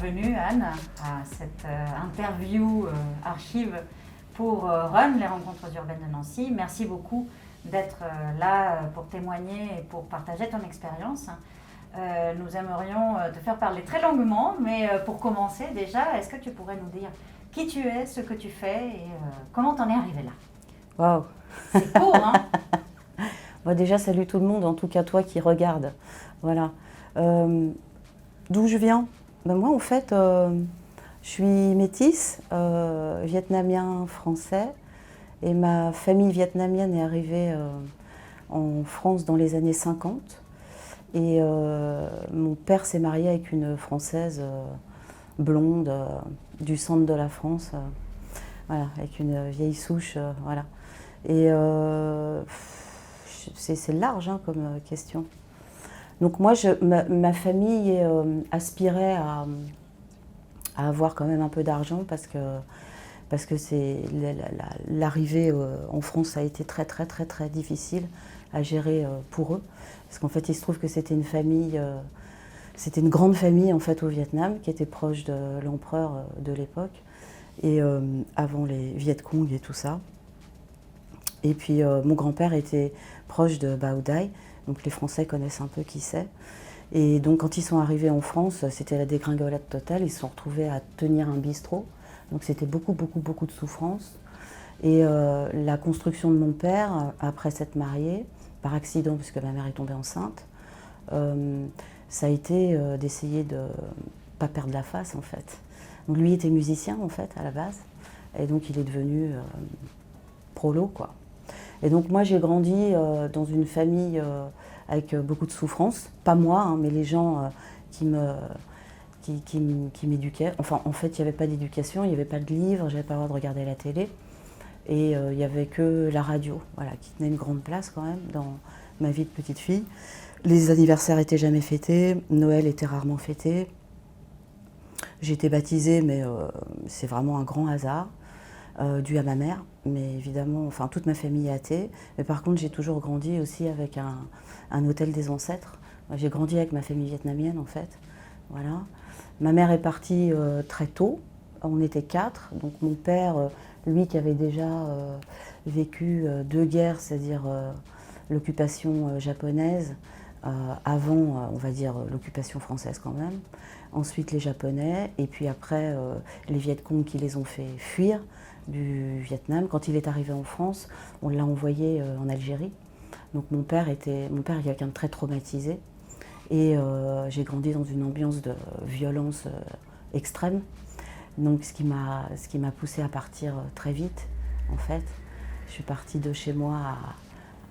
bienvenue Anne à cette interview archive pour Run, les rencontres urbaines de Nancy. Merci beaucoup d'être là pour témoigner et pour partager ton expérience. Nous aimerions te faire parler très longuement, mais pour commencer déjà, est-ce que tu pourrais nous dire qui tu es, ce que tu fais et comment t'en es arrivé là? Waouh! C'est court, hein? Bon, déjà, salut tout le monde, en tout cas toi qui regarde. Voilà. D'où je viens? Ben moi, en fait, je suis métisse, vietnamien-français, et ma famille vietnamienne est arrivée en France dans les années 50. Et mon père s'est marié avec une Française blonde du centre de la France, voilà, avec une vieille souche, voilà. Et c'est large hein, comme question. Donc moi, ma famille aspirait à avoir quand même un peu d'argent parce que l'arrivée en France a été très difficile à gérer pour eux. Parce qu'en fait, il se trouve que c'était une famille, c'était une grande famille en fait au Vietnam qui était proche de l'empereur de l'époque et avant les Viet Cong et tout ça. Et puis mon grand-père était proche de Bao Dai, donc les Français connaissent un peu qui c'est. Et donc quand ils sont arrivés en France, c'était la dégringolade totale, ils se sont retrouvés à tenir un bistrot. Donc c'était beaucoup de souffrance. Et la construction de mon père, après s'être marié, par accident, puisque ma mère est tombée enceinte, ça a été d'essayer de ne pas perdre la face en fait. Donc lui était musicien en fait à la base, et donc il est devenu prolo quoi. Et donc moi j'ai grandi dans une famille avec beaucoup de souffrance, pas moi, hein, mais les gens qui m'éduquaient. Enfin en fait il n'y avait pas d'éducation, il n'y avait pas de livres, j'avais pas le droit de regarder la télé. Et il n'y avait que la radio, voilà, qui tenait une grande place quand même dans ma vie de petite fille. Les anniversaires n'étaient jamais fêtés, Noël était rarement fêté. J'ai été baptisée, mais c'est vraiment un grand hasard, dû à ma mère. Mais évidemment, enfin toute ma famille est athée. Mais par contre, j'ai toujours grandi aussi avec un hôtel des ancêtres. J'ai grandi avec ma famille vietnamienne en fait. Voilà. Ma mère est partie très tôt, on était 4, donc mon père... lui qui avait déjà vécu 2 guerres, c'est-à-dire l'occupation japonaise, avant, on va dire, l'occupation française quand même, ensuite les Japonais, et puis après les Viet Cong qui les ont fait fuir du Vietnam. Quand il est arrivé en France, on l'a envoyé en Algérie. Donc mon père est quelqu'un de très traumatisé, et j'ai grandi dans une ambiance de violence extrême. Donc ce qui m'a poussée à partir très vite, en fait. Je suis partie de chez moi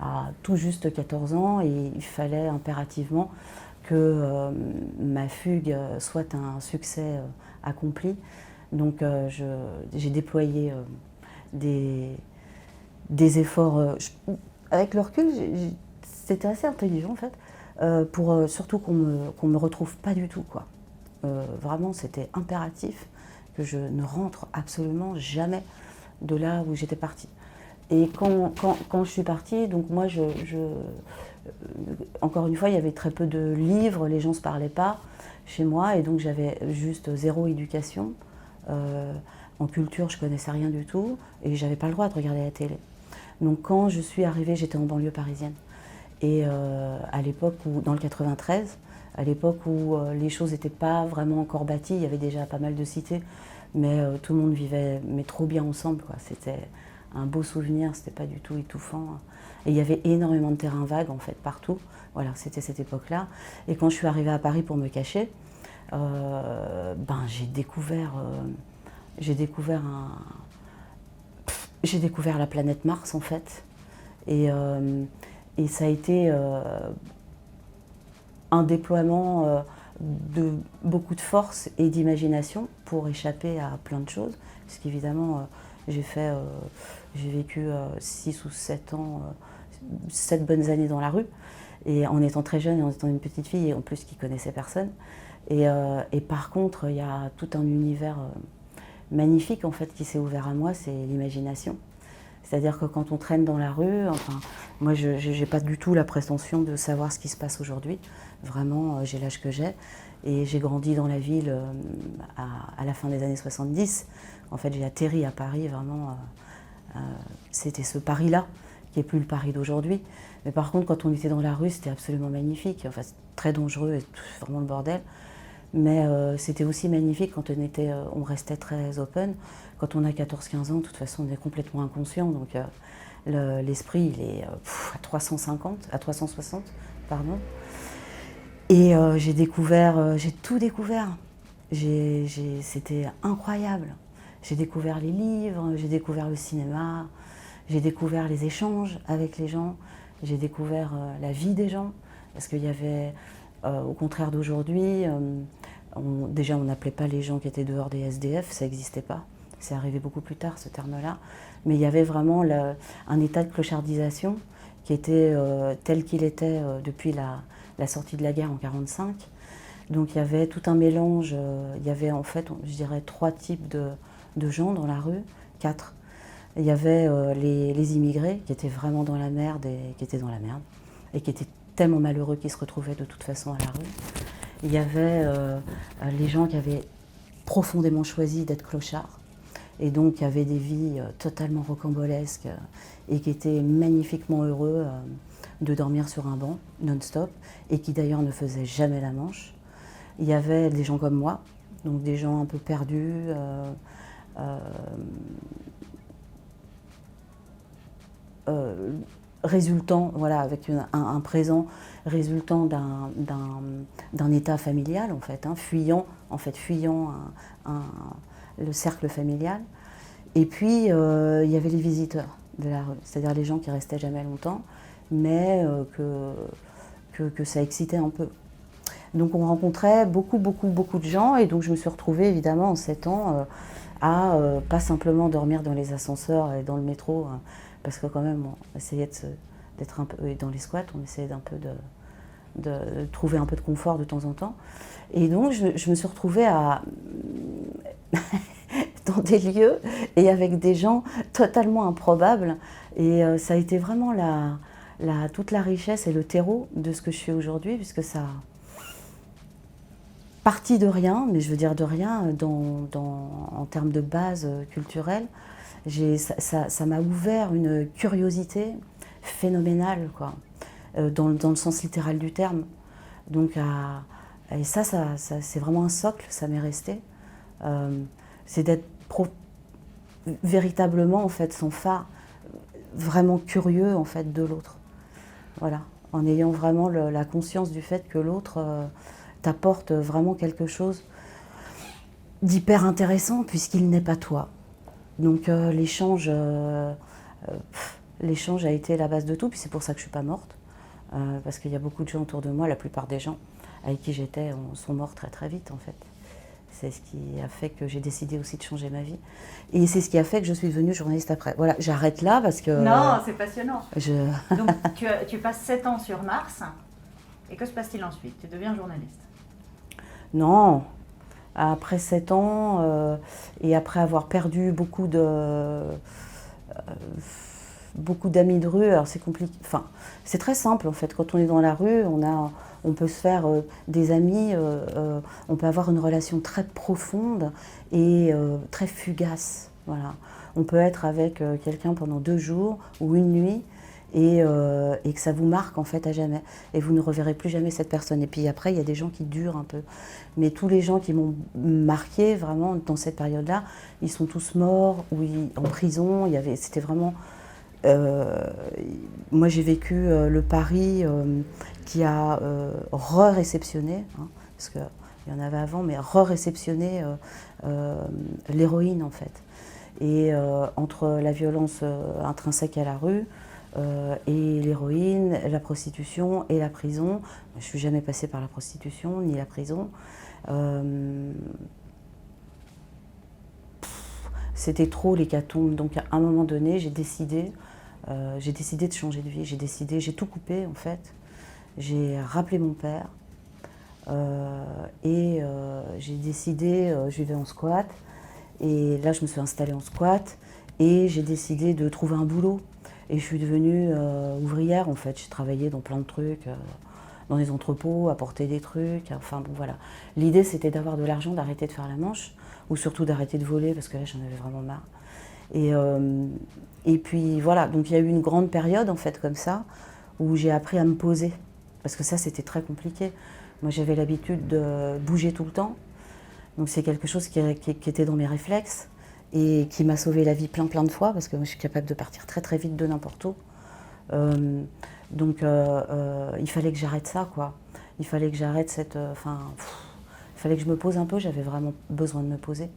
à tout juste 14 ans et il fallait impérativement que ma fugue soit un succès accompli. Donc j'ai déployé des efforts. Avec le recul, c'était assez intelligent en fait, pour surtout qu'on me retrouve pas du tout, quoi. Vraiment, c'était impératif que je ne rentre absolument jamais de là où j'étais partie. Et quand je suis partie, donc moi, encore une fois, il y avait très peu de livres, les gens ne se parlaient pas chez moi, et donc j'avais juste 0 éducation. En culture, je ne connaissais rien du tout, et je n'avais pas le droit de regarder la télé. Donc quand je suis arrivée, j'étais en banlieue parisienne. Et à l'époque, dans le 93, à l'époque où les choses n'étaient pas vraiment encore bâties, il y avait déjà pas mal de cités, mais tout le monde vivait trop bien ensemble, quoi. C'était un beau souvenir, c'était pas du tout étouffant. Et il y avait énormément de terrains vagues en fait partout. Voilà, c'était cette époque-là. Et quand je suis arrivée à Paris pour me cacher, j'ai découvert la planète Mars en fait. Et ça a été un déploiement de beaucoup de force et d'imagination pour échapper à plein de choses. Parce qu'évidemment, j'ai vécu 6 ou 7 ans, 7 bonnes années dans la rue, et en étant très jeune et en étant une petite fille, et en plus qui connaissait personne. Et par contre, il y a tout un univers magnifique en fait qui s'est ouvert à moi, c'est l'imagination. C'est-à-dire que quand on traîne dans la rue, enfin, Moi, je n'ai pas du tout la prétention de savoir ce qui se passe aujourd'hui. Vraiment, j'ai l'âge que j'ai. Et j'ai grandi dans la ville à la fin des années 70. En fait, j'ai atterri à Paris, vraiment. C'était ce Paris-là, qui n'est plus le Paris d'aujourd'hui. Mais par contre, quand on était dans la rue, c'était absolument magnifique. Enfin, c'est très dangereux, et vraiment le bordel. Mais c'était aussi magnifique quand on restait très open. Quand on a 14-15 ans, de toute façon, on est complètement inconscient. Donc l'esprit, il est à 360, pardon. Et j'ai tout découvert. C'était incroyable. J'ai découvert les livres, j'ai découvert le cinéma, j'ai découvert les échanges avec les gens, j'ai découvert la vie des gens. Parce qu'il y avait, au contraire d'aujourd'hui, déjà on n'appelait pas les gens qui étaient dehors des SDF, ça n'existait pas. C'est arrivé beaucoup plus tard ce terme-là. Mais il y avait vraiment un état de clochardisation qui était tel qu'il était depuis la sortie de la guerre en 1945. Donc il y avait tout un mélange, il y avait en fait, je dirais, 3 types de gens dans la rue, 4. Il y avait les immigrés qui étaient vraiment dans la merde et qui étaient tellement malheureux qu'ils se retrouvaient de toute façon à la rue. Il y avait les gens qui avaient profondément choisi d'être clochards et donc qui avaient des vies totalement rocambolesques et qui étaient magnifiquement heureux de dormir sur un banc non-stop et qui d'ailleurs ne faisaient jamais la manche. Il y avait des gens comme moi, donc des gens un peu perdus, résultant, voilà, avec un présent résultant d'un état familial en fait, fuyant le cercle familial. Et puis il y avait les visiteurs de la rue, c'est-à-dire les gens qui restaient jamais longtemps, mais que ça excitait un peu. Donc on rencontrait beaucoup de gens et donc je me suis retrouvée évidemment en 7 ans à pas simplement dormir dans les ascenseurs et dans le métro, parce que quand même on essayait d'être un peu, et dans les squats, on essayait de trouver un peu de confort de temps en temps. Et donc je me suis retrouvée dans des lieux et avec des gens totalement improbables. Et ça a été vraiment toute la richesse et le terreau de ce que je suis aujourd'hui, puisque ça parti de rien, mais je veux dire de rien en termes de base culturelle. Ça m'a ouvert une curiosité phénoménale, quoi, dans le sens littéral du terme. Donc, et ça c'est vraiment un socle, ça m'est resté. C'est d'être véritablement en fait son phare, vraiment curieux en fait de l'autre. Voilà, en ayant vraiment la conscience du fait que l'autre t'apporte vraiment quelque chose d'hyper intéressant puisqu'il n'est pas toi. Donc l'échange a été la base de tout, puis c'est pour ça que je ne suis pas morte, parce qu'il y a beaucoup de gens autour de moi, la plupart des gens avec qui j'étais sont morts très très vite en fait. C'est ce qui a fait que j'ai décidé aussi de changer ma vie. Et c'est ce qui a fait que je suis devenue journaliste après. Voilà, j'arrête là parce que... Non, c'est passionnant. Donc tu passes 7 ans sur Mars, et que se passe-t-il ensuite? Tu deviens journaliste? Non, après 7 ans, et après avoir perdu beaucoup d'amis de rue, alors c'est compliqué. Enfin, c'est très simple en fait. Quand on est dans la rue, on peut se faire des amis, on peut avoir une relation très profonde et très fugace. Voilà. On peut être avec quelqu'un pendant 2 jours ou une nuit et que ça vous marque en fait à jamais. Et vous ne reverrez plus jamais cette personne. Et puis après, il y a des gens qui durent un peu. Mais tous les gens qui m'ont marqué vraiment dans cette période-là, ils sont tous morts ou en prison. C'était vraiment... moi j'ai vécu le Paris qui a re-réceptionné, parce qu'il y en avait avant, mais re-réceptionné l'héroïne en fait. Et entre la violence intrinsèque à la rue et l'héroïne, la prostitution et la prison, je ne suis jamais passée par la prostitution ni la prison. C'était trop l'hécatombe. Donc à un moment donné, j'ai décidé de changer de vie. J'ai tout coupé en fait. J'ai rappelé mon père et j'ai décidé, je vivais en squat. Et là, je me suis installée en squat et j'ai décidé de trouver un boulot. Et je suis devenue ouvrière en fait. J'ai travaillé dans plein de trucs, dans des entrepôts, à porter des trucs. Enfin bon voilà. L'idée c'était d'avoir de l'argent, d'arrêter de faire la manche, ou surtout d'arrêter de voler parce que là j'en avais vraiment marre. Et puis voilà, donc il y a eu une grande période en fait comme ça où j'ai appris à me poser. Parce que ça c'était très compliqué. Moi j'avais l'habitude de bouger tout le temps. Donc c'est quelque chose qui était dans mes réflexes et qui m'a sauvé la vie plein de fois parce que moi je suis capable de partir très vite de n'importe où. Donc il fallait que j'arrête ça quoi. Il fallait que j'arrête cette... il fallait que je me pose un peu, j'avais vraiment besoin de me poser.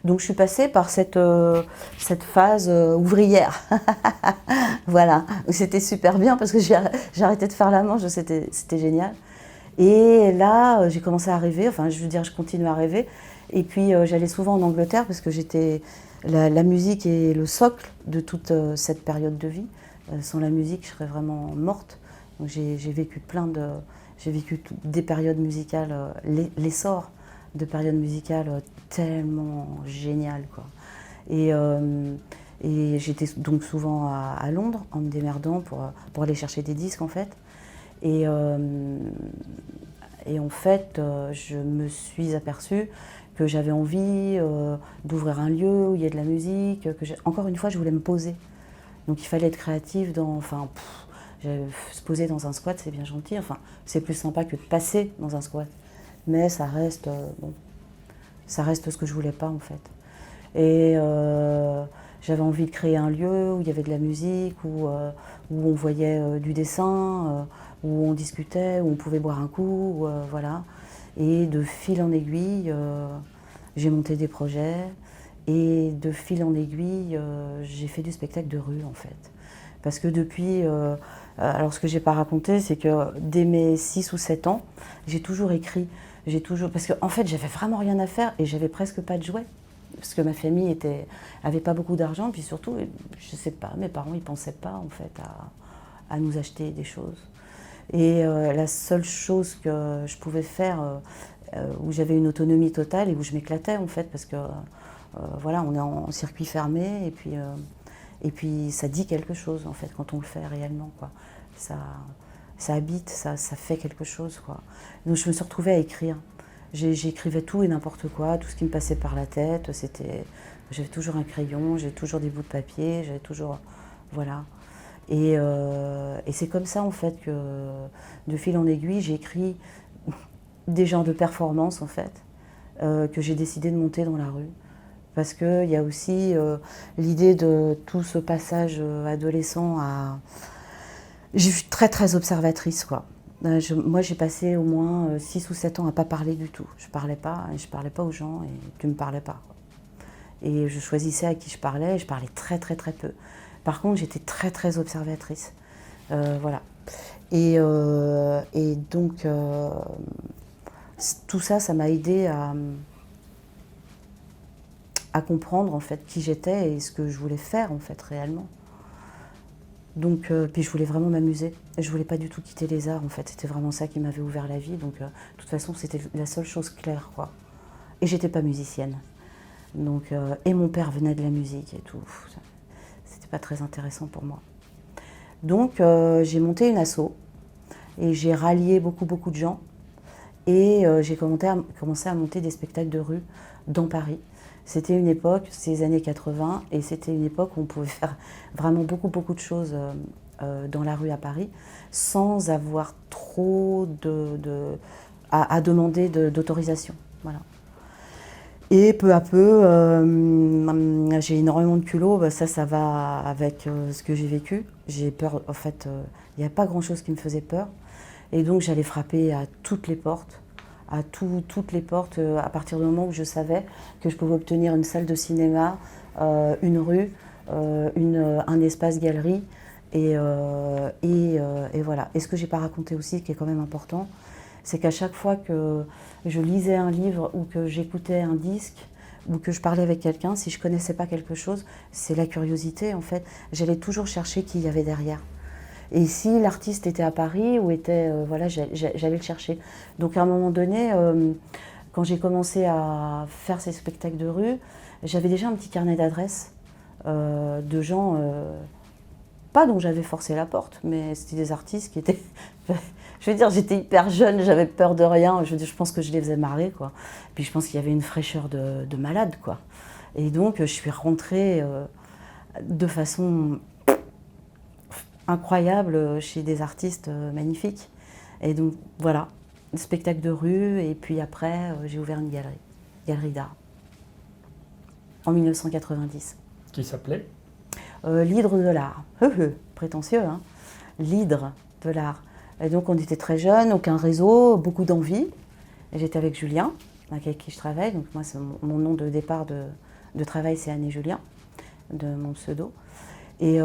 Donc je suis passée par cette phase ouvrière. Voilà, c'était super bien parce que j'ai arrêté de faire la manche, c'était génial. Et là, j'ai commencé à rêver, enfin je veux dire, je continue à rêver. Et puis j'allais souvent en Angleterre parce que la musique est le socle de toute cette période de vie. Sans la musique, je serais vraiment morte. Donc j'ai vécu des périodes musicales, l'essor de périodes musicales tellement géniales, quoi. Et j'étais donc souvent à Londres en me démerdant pour aller chercher des disques en fait. Et en fait, je me suis aperçue que j'avais envie d'ouvrir un lieu où il y ait de la musique. Encore une fois, je voulais me poser. Donc il fallait être créatif se poser dans un squat, c'est bien gentil. Enfin, c'est plus sympa que de passer dans un squat. Mais ça reste ce que je voulais pas en fait. Et j'avais envie de créer un lieu où il y avait de la musique, où on voyait du dessin, où on discutait, où on pouvait boire un coup, voilà. Et de fil en aiguille, j'ai monté des projets. Et de fil en aiguille, j'ai fait du spectacle de rue en fait. Parce que depuis, alors ce que j'ai pas raconté, c'est que dès mes 6 ou 7 ans, j'ai toujours écrit. Parce qu'en fait, j'avais vraiment rien à faire et j'avais presque pas de jouets. Parce que ma famille avait pas beaucoup d'argent, puis surtout, je sais pas, mes parents ils pensaient pas en fait à nous acheter des choses. Et la seule chose que je pouvais faire, où j'avais une autonomie totale et où je m'éclatais en fait, parce que voilà, on est en circuit fermé et puis ça dit quelque chose en fait quand on le fait réellement, quoi. Ça habite, ça fait quelque chose, quoi. Donc je me suis retrouvée à écrire. J'écrivais tout et n'importe quoi, tout ce qui me passait par la tête. J'avais toujours un crayon, j'avais toujours des bouts de papier, j'avais toujours, voilà. Et c'est comme ça en fait que de fil en aiguille, j'ai écrit des genres de performances en fait que j'ai décidé de monter dans la rue. Parce qu'il y a aussi l'idée de tout ce passage adolescent à... Je suis très observatrice, quoi. Moi, j'ai passé au moins 6 ou 7 ans à ne pas parler du tout. Je parlais pas aux gens et tu ne me parlais pas, quoi. Et je choisissais à qui je parlais et je parlais très peu. Par contre, j'étais très observatrice. Voilà. Et donc, tout ça, ça m'a aidé à comprendre en fait qui j'étais et ce que je voulais faire en fait réellement. Donc puis je voulais vraiment m'amuser. Je voulais pas du tout quitter les arts en fait. C'était vraiment ça qui m'avait ouvert la vie. Donc de toute façon c'était la seule chose claire, quoi. Et j'étais pas musicienne. Donc et mon père venait de la musique et tout. C'était pas très intéressant pour moi. Donc j'ai monté une asso et j'ai rallié beaucoup de gens et j'ai commencé à monter des spectacles de rue dans Paris. C'était une époque, ces années 80, et c'était une époque où on pouvait faire vraiment beaucoup de choses dans la rue à Paris sans avoir trop à demander d'autorisation. Voilà. Et peu à peu, j'ai énormément de culot, ça va avec ce que j'ai vécu. J'ai peur, en fait, il n'y a pas grand-chose qui me faisait peur. Et donc j'allais frapper à toutes les portes. Toutes les portes à partir du moment où je savais que je pouvais obtenir une salle de cinéma, une rue, un espace galerie et voilà. Et ce que j'ai pas raconté aussi, qui est quand même important, c'est qu'à chaque fois que je lisais un livre ou que j'écoutais un disque ou que je parlais avec quelqu'un, si je connaissais pas quelque chose, c'est la curiosité en fait. J'allais toujours chercher qui il y avait derrière. Et si l'artiste était à Paris ou était, voilà, j'allais le chercher. Donc à un moment donné, quand j'ai commencé à faire ces spectacles de rue, j'avais déjà un petit carnet d'adresses de gens pas dont j'avais forcé la porte, mais c'était des artistes qui étaient... Je veux dire, j'étais hyper jeune, j'avais peur de rien. Je veux dire, je pense que je les faisais marrer, quoi. Puis je pense qu'il y avait une fraîcheur de malade, quoi. Et donc, je suis rentrée de façon incroyable chez des artistes magnifiques. Et donc, voilà, spectacle de rue. Et puis après, j'ai ouvert une galerie d'art, en 1990. Qui s'appelait L'Hydre de l'art. Prétentieux, hein. L'Hydre de l'art. Et donc, on était très jeunes, aucun réseau, beaucoup d'envie. Et j'étais avec Julien, avec qui je travaille. Donc, moi, c'est mon nom de départ de travail, c'est Anne et Julien, de mon pseudo. Et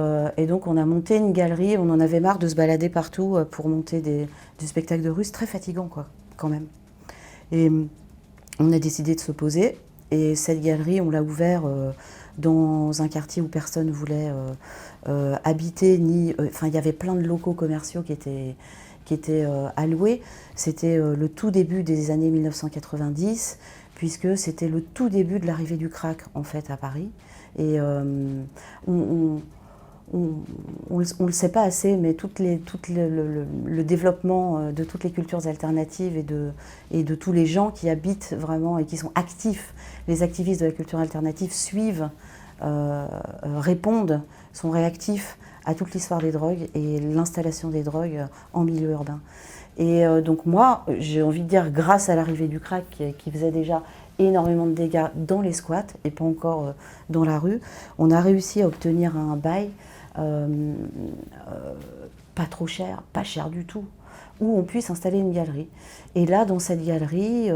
donc, on a monté une galerie. On en avait marre de se balader partout pour monter du spectacle de rue. C'est très fatigant, quoi, quand même. Et on a décidé de se poser. Et cette galerie, on l'a ouverte dans un quartier où personne ne voulait habiter. Enfin, il y avait plein de locaux commerciaux qui étaient alloués. C'était le tout début des années 1990, puisque c'était le tout début de l'arrivée du crack, en fait, à Paris. Et on ne le sait pas assez, mais le développement de toutes les cultures alternatives et de tous les gens qui habitent vraiment et qui sont actifs, les activistes de la culture alternative suivent, répondent, sont réactifs à toute l'histoire des drogues et l'installation des drogues en milieu urbain. Et donc moi, j'ai envie de dire, grâce à l'arrivée du crack qui faisait déjà énormément de dégâts dans les squats et pas encore dans la rue, on a réussi à obtenir un bail pas trop cher, pas cher du tout, où on puisse installer une galerie. Et là, dans cette galerie,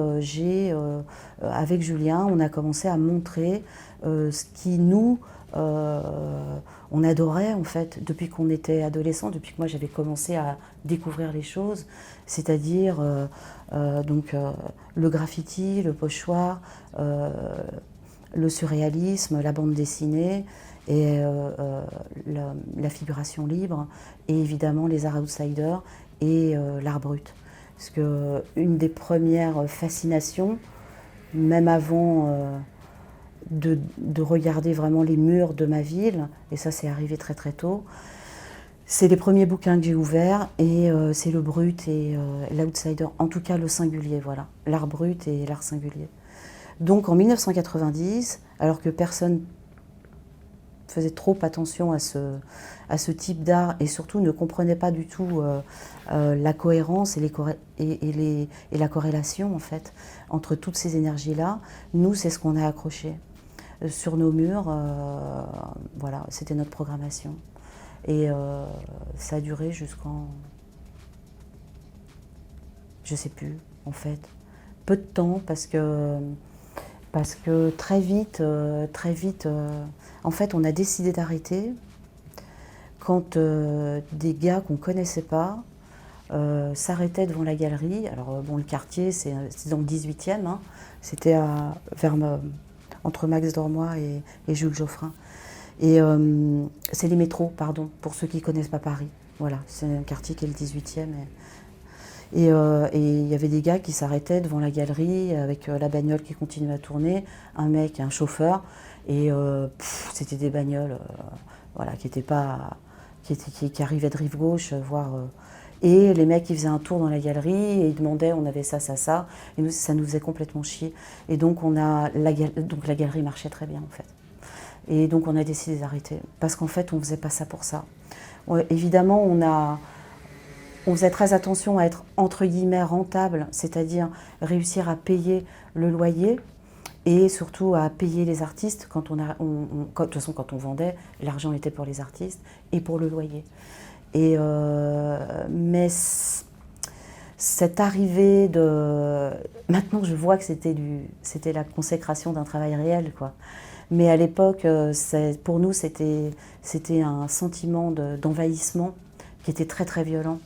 avec Julien, on a commencé à montrer ce qui nous, on adorait en fait, depuis qu'on était adolescent, depuis que moi j'avais commencé à découvrir les choses, c'est-à-dire le graffiti, le pochoir, le surréalisme, la bande dessinée, et la figuration libre, et évidemment les arts outsiders et l'art brut. Parce que une des premières fascinations, même avant de regarder vraiment les murs de ma ville, et ça c'est arrivé très très tôt, c'est les premiers bouquins que j'ai ouverts, et c'est le brut et l'outsider, en tout cas le singulier, voilà, l'art brut et l'art singulier. Donc en 1990, alors que personne faisait trop attention à ce type d'art et surtout ne comprenait pas du tout la cohérence et la corrélation en fait entre toutes ces énergies-là, nous c'est ce qu'on a accroché sur nos murs, voilà, c'était notre programmation. Et ça a duré jusqu'en, je sais plus en fait, peu de temps parce que très vite, en fait, on a décidé d'arrêter quand des gars qu'on ne connaissait pas s'arrêtaient devant la galerie. Alors, bon, le quartier, c'est dans le 18e, hein. C'était entre Max Dormois et Jules Geoffrin. Et c'est les métros, pardon, pour ceux qui ne connaissent pas Paris. Voilà, c'est un quartier qui est le 18e. Et il y avait des gars qui s'arrêtaient devant la galerie avec la bagnole qui continuait à tourner, un mec, un chauffeur, et c'était des bagnoles voilà, qui arrivaient de rive gauche, voire... et les mecs, ils faisaient un tour dans la galerie et ils demandaient, on avait ça, et nous, ça nous faisait complètement chier. Et donc, donc la galerie marchait très bien, en fait. Et donc, on a décidé d'arrêter, parce qu'en fait, on ne faisait pas ça pour ça. Évidemment, on faisait très attention à être entre guillemets rentable, c'est-à-dire réussir à payer le loyer et surtout à payer les artistes. De toute façon, quand on vendait, l'argent était pour les artistes et pour le loyer. Mais cette arrivée de... Maintenant, je vois que c'était la consécration d'un travail réel, quoi. Mais à l'époque, pour nous, c'était un sentiment d'envahissement qui était très très violent.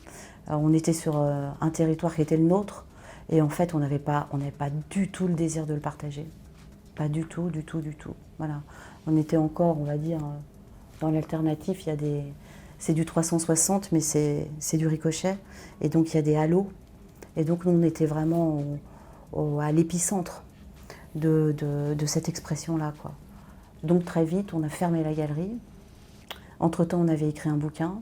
On était sur un territoire qui était le nôtre et en fait on n'avait pas du tout le désir de le partager. Pas du tout. Voilà. On était encore, on va dire, dans l'alternatif, c'est du 360 mais c'est du ricochet et donc il y a des halos. Et donc nous on était vraiment à l'épicentre de cette expression-là, quoi. Donc très vite on a fermé la galerie. Entre-temps, on avait écrit un bouquin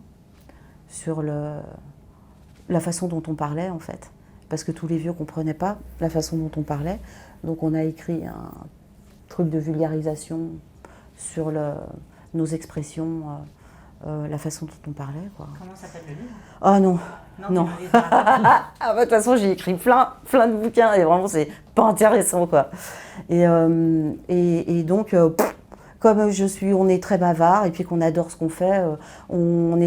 sur la façon dont on parlait, en fait. Parce que tous les vieux ne comprenaient pas la façon dont on parlait. Donc on a écrit un truc de vulgarisation sur nos expressions, la façon dont on parlait, quoi. Comment s'appelle le livre? Ah non, non. Ah bah, de toute façon, j'ai écrit plein de bouquins et vraiment, c'est pas intéressant, quoi. Et donc, comme on est très bavard et puis qu'on adore ce qu'on fait, on nous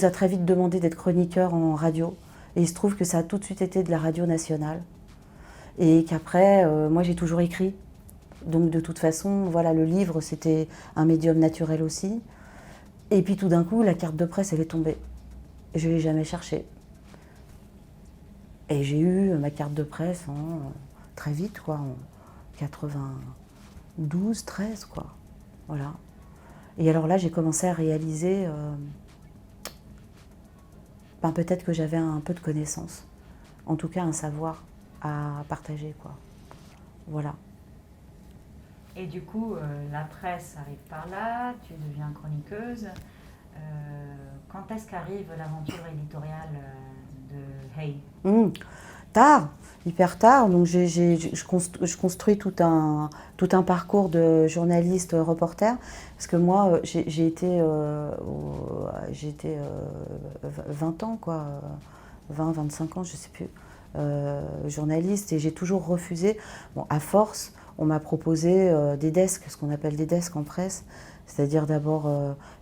a très vite demandé d'être chroniqueur en radio. Et il se trouve que ça a tout de suite été de la radio nationale. Et qu'après, moi, j'ai toujours écrit. Donc, de toute façon, voilà, le livre, c'était un médium naturel aussi. Et puis, tout d'un coup, la carte de presse, elle est tombée. Je ne l'ai jamais cherchée. Et j'ai eu ma carte de presse très vite, quoi, en 92, 13, quoi. Voilà. Et alors là, j'ai commencé à réaliser peut-être que j'avais un peu de connaissances. En tout cas, un savoir à partager, quoi. Voilà. Et du coup, la presse arrive par là, tu deviens chroniqueuse. Quand est-ce qu'arrive l'aventure éditoriale de Hey? Tard, hyper tard. Donc je construis tout un parcours de journaliste reporter. Parce que moi, j'ai été 20 ans, quoi, 20, 25 ans, je ne sais plus, journaliste. Et j'ai toujours refusé. Bon, à force, on m'a proposé des desks, ce qu'on appelle des desks en presse. C'est-à-dire d'abord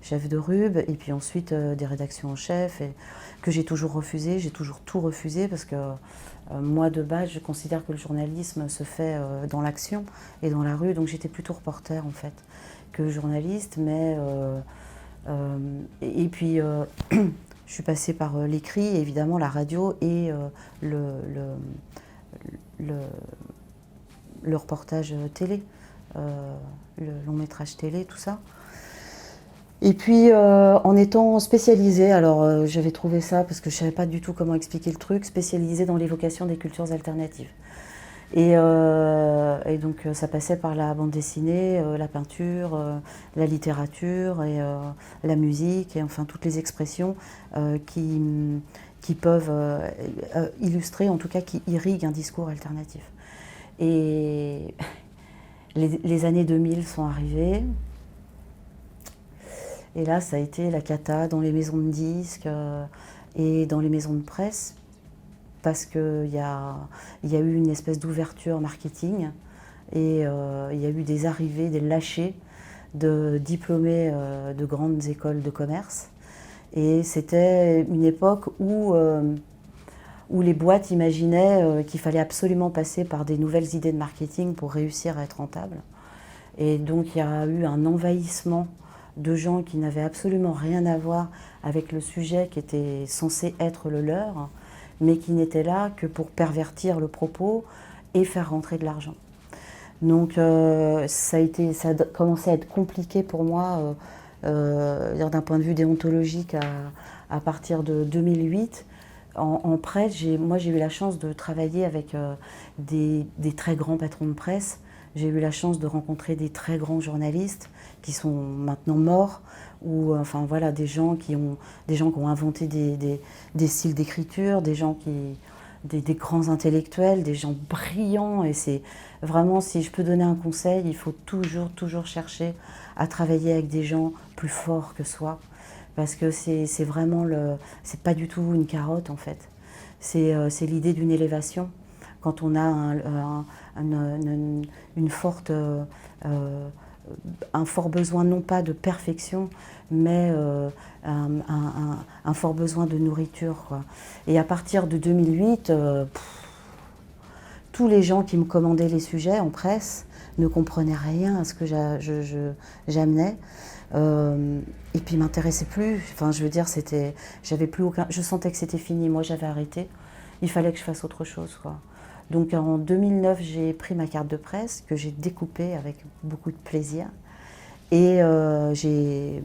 chef de rub et puis ensuite des rédactions en chef, et que j'ai toujours refusé, j'ai toujours tout refusé parce que moi de base je considère que le journalisme se fait dans l'action et dans la rue, donc j'étais plutôt reporter en fait que journaliste, mais et puis je suis passée par l'écrit, évidemment la radio et le reportage télé, le long métrage télé, tout ça. Et puis, en étant spécialisée, alors j'avais trouvé ça parce que je ne savais pas du tout comment expliquer le truc, spécialisée dans l'évocation des cultures alternatives. Et donc, ça passait par la bande dessinée, la peinture, la littérature et la musique, et enfin toutes les expressions qui peuvent illustrer, en tout cas qui irriguent un discours alternatif. Et les années 2000 sont arrivées. Et là, ça a été la cata dans les maisons de disques et dans les maisons de presse, parce qu'il y a eu une espèce d'ouverture marketing et il y a eu des arrivées, des lâchers de diplômés de grandes écoles de commerce. Et c'était une époque où les boîtes imaginaient qu'il fallait absolument passer par des nouvelles idées de marketing pour réussir à être rentable. Et donc il y a eu un envahissement de gens qui n'avaient absolument rien à voir avec le sujet qui était censé être le leur, mais qui n'était là que pour pervertir le propos et faire rentrer de l'argent. Donc ça a commencé à être compliqué pour moi d'un point de vue déontologique à partir de 2008. En presse, moi j'ai eu la chance de travailler avec des très grands patrons de presse. J'ai eu la chance de rencontrer des très grands journalistes qui sont maintenant morts, ou enfin voilà, des gens qui ont inventé des styles d'écriture, des grands intellectuels, des gens brillants. Et c'est vraiment, si je peux donner un conseil, il faut toujours chercher à travailler avec des gens plus forts que soi, parce que c'est vraiment c'est pas du tout une carotte en fait. C'est l'idée d'une élévation. Quand on a un fort besoin, non pas de perfection, mais un fort besoin de nourriture, quoi. Et à partir de 2008, tous les gens qui me commandaient les sujets en presse ne comprenaient rien à ce que j'amenais. Et puis m'intéressaient plus. Enfin, je veux dire, je sentais que c'était fini. Moi, j'avais arrêté. Il fallait que je fasse autre chose, quoi. Donc en 2009, j'ai pris ma carte de presse que j'ai découpée avec beaucoup de plaisir, et j'ai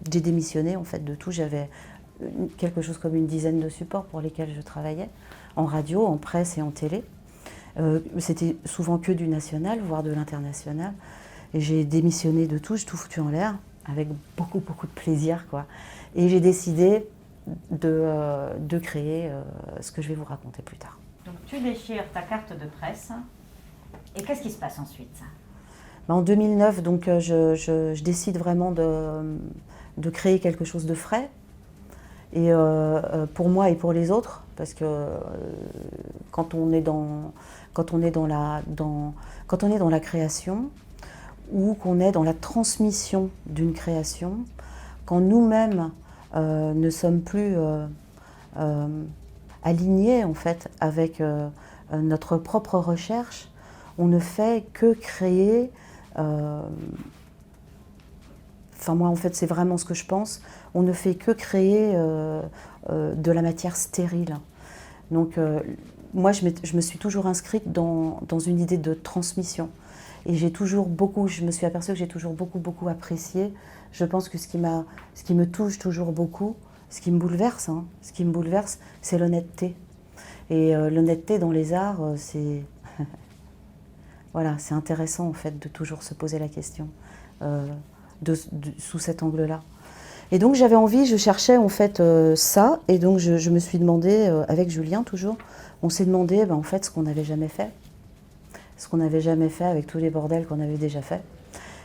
démissionné en fait de tout. J'avais quelque chose comme une dizaine de supports pour lesquels je travaillais, en radio, en presse et en télé. C'était souvent que du national, voire de l'international. Et j'ai démissionné de tout, j'ai tout foutu en l'air, avec beaucoup, beaucoup de plaisir, quoi. Et j'ai décidé de créer ce que je vais vous raconter plus tard. Donc tu déchires ta carte de presse, et qu'est-ce qui se passe ensuite? En 2009, donc, je décide vraiment de créer quelque chose de frais, et pour moi et pour les autres, parce que quand on est dans la création, ou qu'on est dans la transmission d'une création, quand nous-mêmes ne sommes plus alignés en fait avec notre propre recherche, on ne fait que créer. Enfin moi en fait c'est vraiment ce que je pense. On ne fait que créer de la matière stérile. Donc moi je me suis toujours inscrite dans une idée de transmission. Et je me suis aperçue que j'ai toujours beaucoup apprécié. Je pense que ce qui me touche toujours beaucoup, ce qui me bouleverse, c'est l'honnêteté. Et l'honnêteté dans les arts, c'est voilà, c'est intéressant en fait de toujours se poser la question sous cet angle-là. Et donc j'avais envie, je cherchais en fait ça, et donc je me suis demandé, avec Julien toujours, on s'est demandé en fait ce qu'on n'avait jamais fait. Ce qu'on n'avait jamais fait avec tous les bordels qu'on avait déjà fait.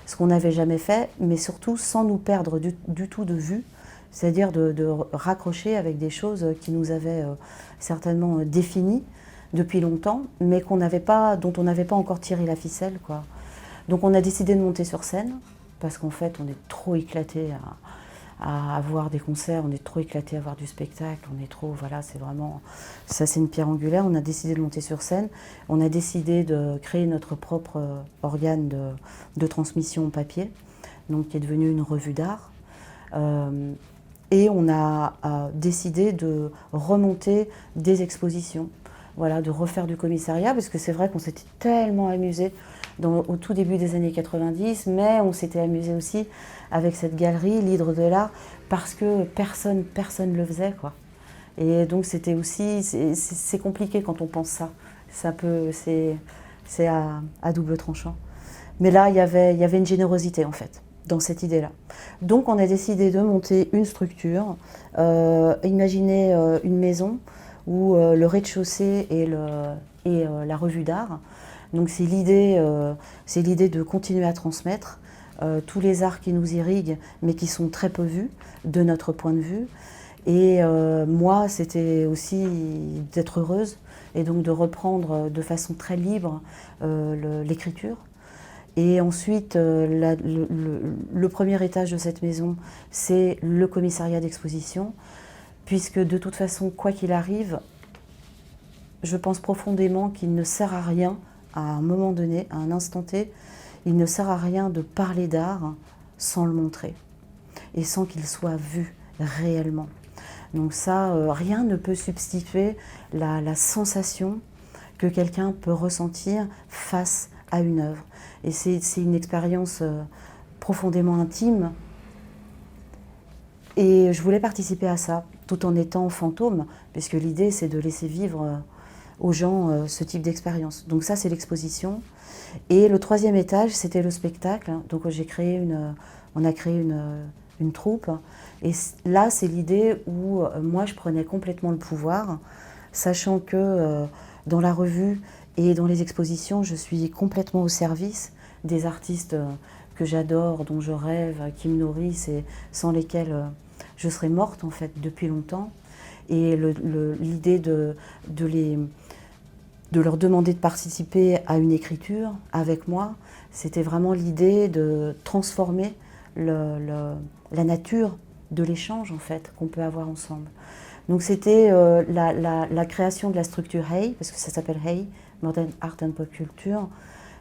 Ce qu'on n'avait jamais fait, mais surtout sans nous perdre du tout de vue, c'est-à-dire de raccrocher avec des choses qui nous avaient certainement définies depuis longtemps, mais dont on n'avait pas encore tiré la ficelle, quoi. Donc on a décidé de monter sur scène, parce qu'en fait on est trop éclatés à voir des concerts, on est trop éclatés à voir du spectacle, voilà, c'est vraiment, ça c'est une pierre angulaire. On a décidé de monter sur scène, on a décidé de créer notre propre organe de transmission papier, donc qui est devenu une revue d'art. Et on a décidé de remonter des expositions, voilà, de refaire du commissariat, parce que c'est vrai qu'on s'était tellement amusé au tout début des années 90, mais on s'était amusé aussi avec cette galerie, l'Hydre de l'Art, parce que personne ne le faisait, quoi. Et donc c'était aussi, c'est compliqué quand on pense ça. C'est à double tranchant. Mais là, il y avait une générosité en fait dans cette idée-là. Donc on a décidé de monter une structure, imaginez une maison où le rez-de-chaussée et la revue d'art. Donc c'est l'idée de continuer à transmettre tous les arts qui nous irriguent, mais qui sont très peu vus de notre point de vue. Et moi, c'était aussi d'être heureuse et donc de reprendre de façon très libre l'écriture. Et ensuite, le premier étage de cette maison, c'est le commissariat d'exposition, puisque de toute façon, quoi qu'il arrive, je pense profondément qu'il ne sert à rien, à un moment donné, à un instant T, il ne sert à rien de parler d'art sans le montrer et sans qu'il soit vu réellement. Donc ça, rien ne peut substituer la sensation que quelqu'un peut ressentir face à une œuvre. Et c'est une expérience profondément intime. Et je voulais participer à ça, tout en étant fantôme, puisque l'idée, c'est de laisser vivre aux gens ce type d'expérience. Donc ça, c'est l'exposition. Et le troisième étage, c'était le spectacle. Donc on a créé une troupe. Et là, c'est l'idée où moi, je prenais complètement le pouvoir, sachant que dans la revue et dans les expositions, je suis complètement au service des artistes que j'adore, dont je rêve, qui me nourrissent et sans lesquels je serais morte, en fait, depuis longtemps. Et l'idée de leur demander de participer à une écriture avec moi, c'était vraiment l'idée de transformer la nature de l'échange en fait qu'on peut avoir ensemble. Donc c'était la création de la structure HEY, parce que ça s'appelle HEY, Modern Art and Pop Culture.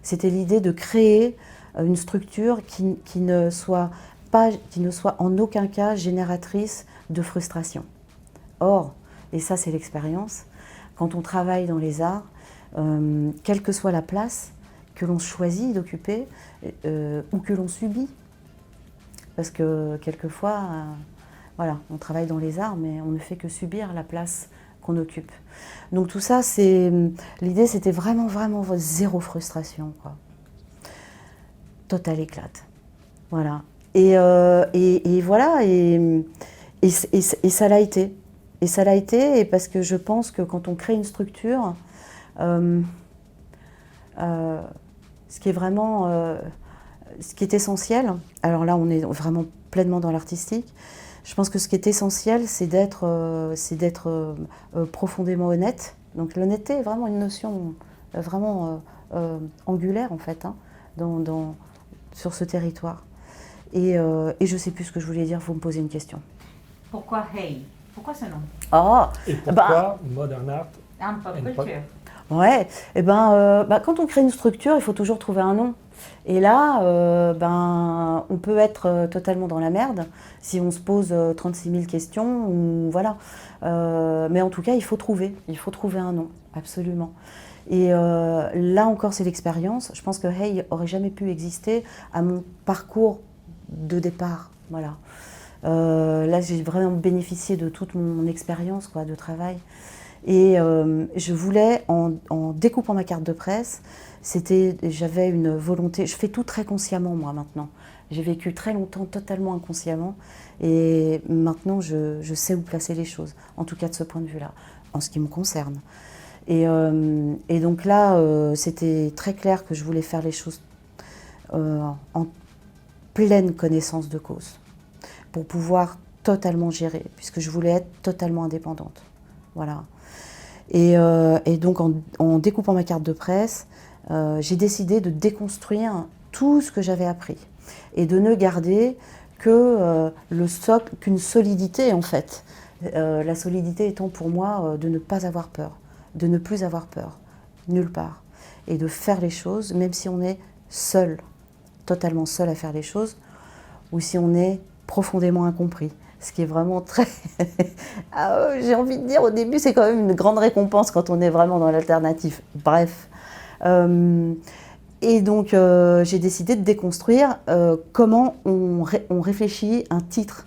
C'était l'idée de créer une structure qui ne soit en aucun cas génératrice de frustration. Or, et ça c'est l'expérience, quand on travaille dans les arts, quelle que soit la place que l'on choisit d'occuper ou que l'on subit, parce que quelquefois, voilà, on travaille dans les arts, mais on ne fait que subir la place qu'on occupe. Donc tout ça, l'idée, c'était vraiment zéro frustration, quoi. total éclate. Voilà. Et voilà, et ça l'a été. Et ça l'a été, et parce que je pense que quand on crée une structure, ce qui est vraiment, ce qui est essentiel, alors là on est vraiment pleinement dans l'artistique, je pense que ce qui est essentiel, c'est d'être profondément honnête. Donc l'honnêteté est vraiment une notion vraiment angulaire en fait, hein, sur ce territoire. Et je ne sais plus ce que je voulais dire, vous me posez une question. Pourquoi Hey? Pourquoi ce nom? Et pourquoi Modern Art and Pop Culture? Ouais, et quand on crée une structure, il faut toujours trouver un nom. Et là, on peut être totalement dans la merde si on se pose 36 000 questions, ou voilà. Mais en tout cas, il faut trouver un nom, absolument. Et là encore, c'est l'expérience. Je pense que Hey aurait jamais pu exister à mon parcours de départ, voilà. Là, j'ai vraiment bénéficié de toute mon expérience, quoi, de travail. Et je voulais, en découpant ma carte de presse, j'avais une volonté, je fais tout très consciemment moi maintenant. J'ai vécu très longtemps totalement inconsciemment, et maintenant je sais où placer les choses, en tout cas de ce point de vue-là, en ce qui me concerne. Et donc là, c'était très clair que je voulais faire les choses en pleine connaissance de cause, pour pouvoir totalement gérer, puisque je voulais être totalement indépendante. Voilà. Et donc en découpant ma carte de presse, j'ai décidé de déconstruire tout ce que j'avais appris et de ne garder que le socle, qu'une solidité en fait. La solidité étant pour moi de ne pas avoir peur, de ne plus avoir peur, nulle part, et de faire les choses, même si on est seul, totalement seul à faire les choses, ou si on est profondément incompris. Ce qui est vraiment très... j'ai envie de dire, au début, c'est quand même une grande récompense quand on est vraiment dans l'alternatif. Bref. Et donc, j'ai décidé de déconstruire comment on réfléchit un titre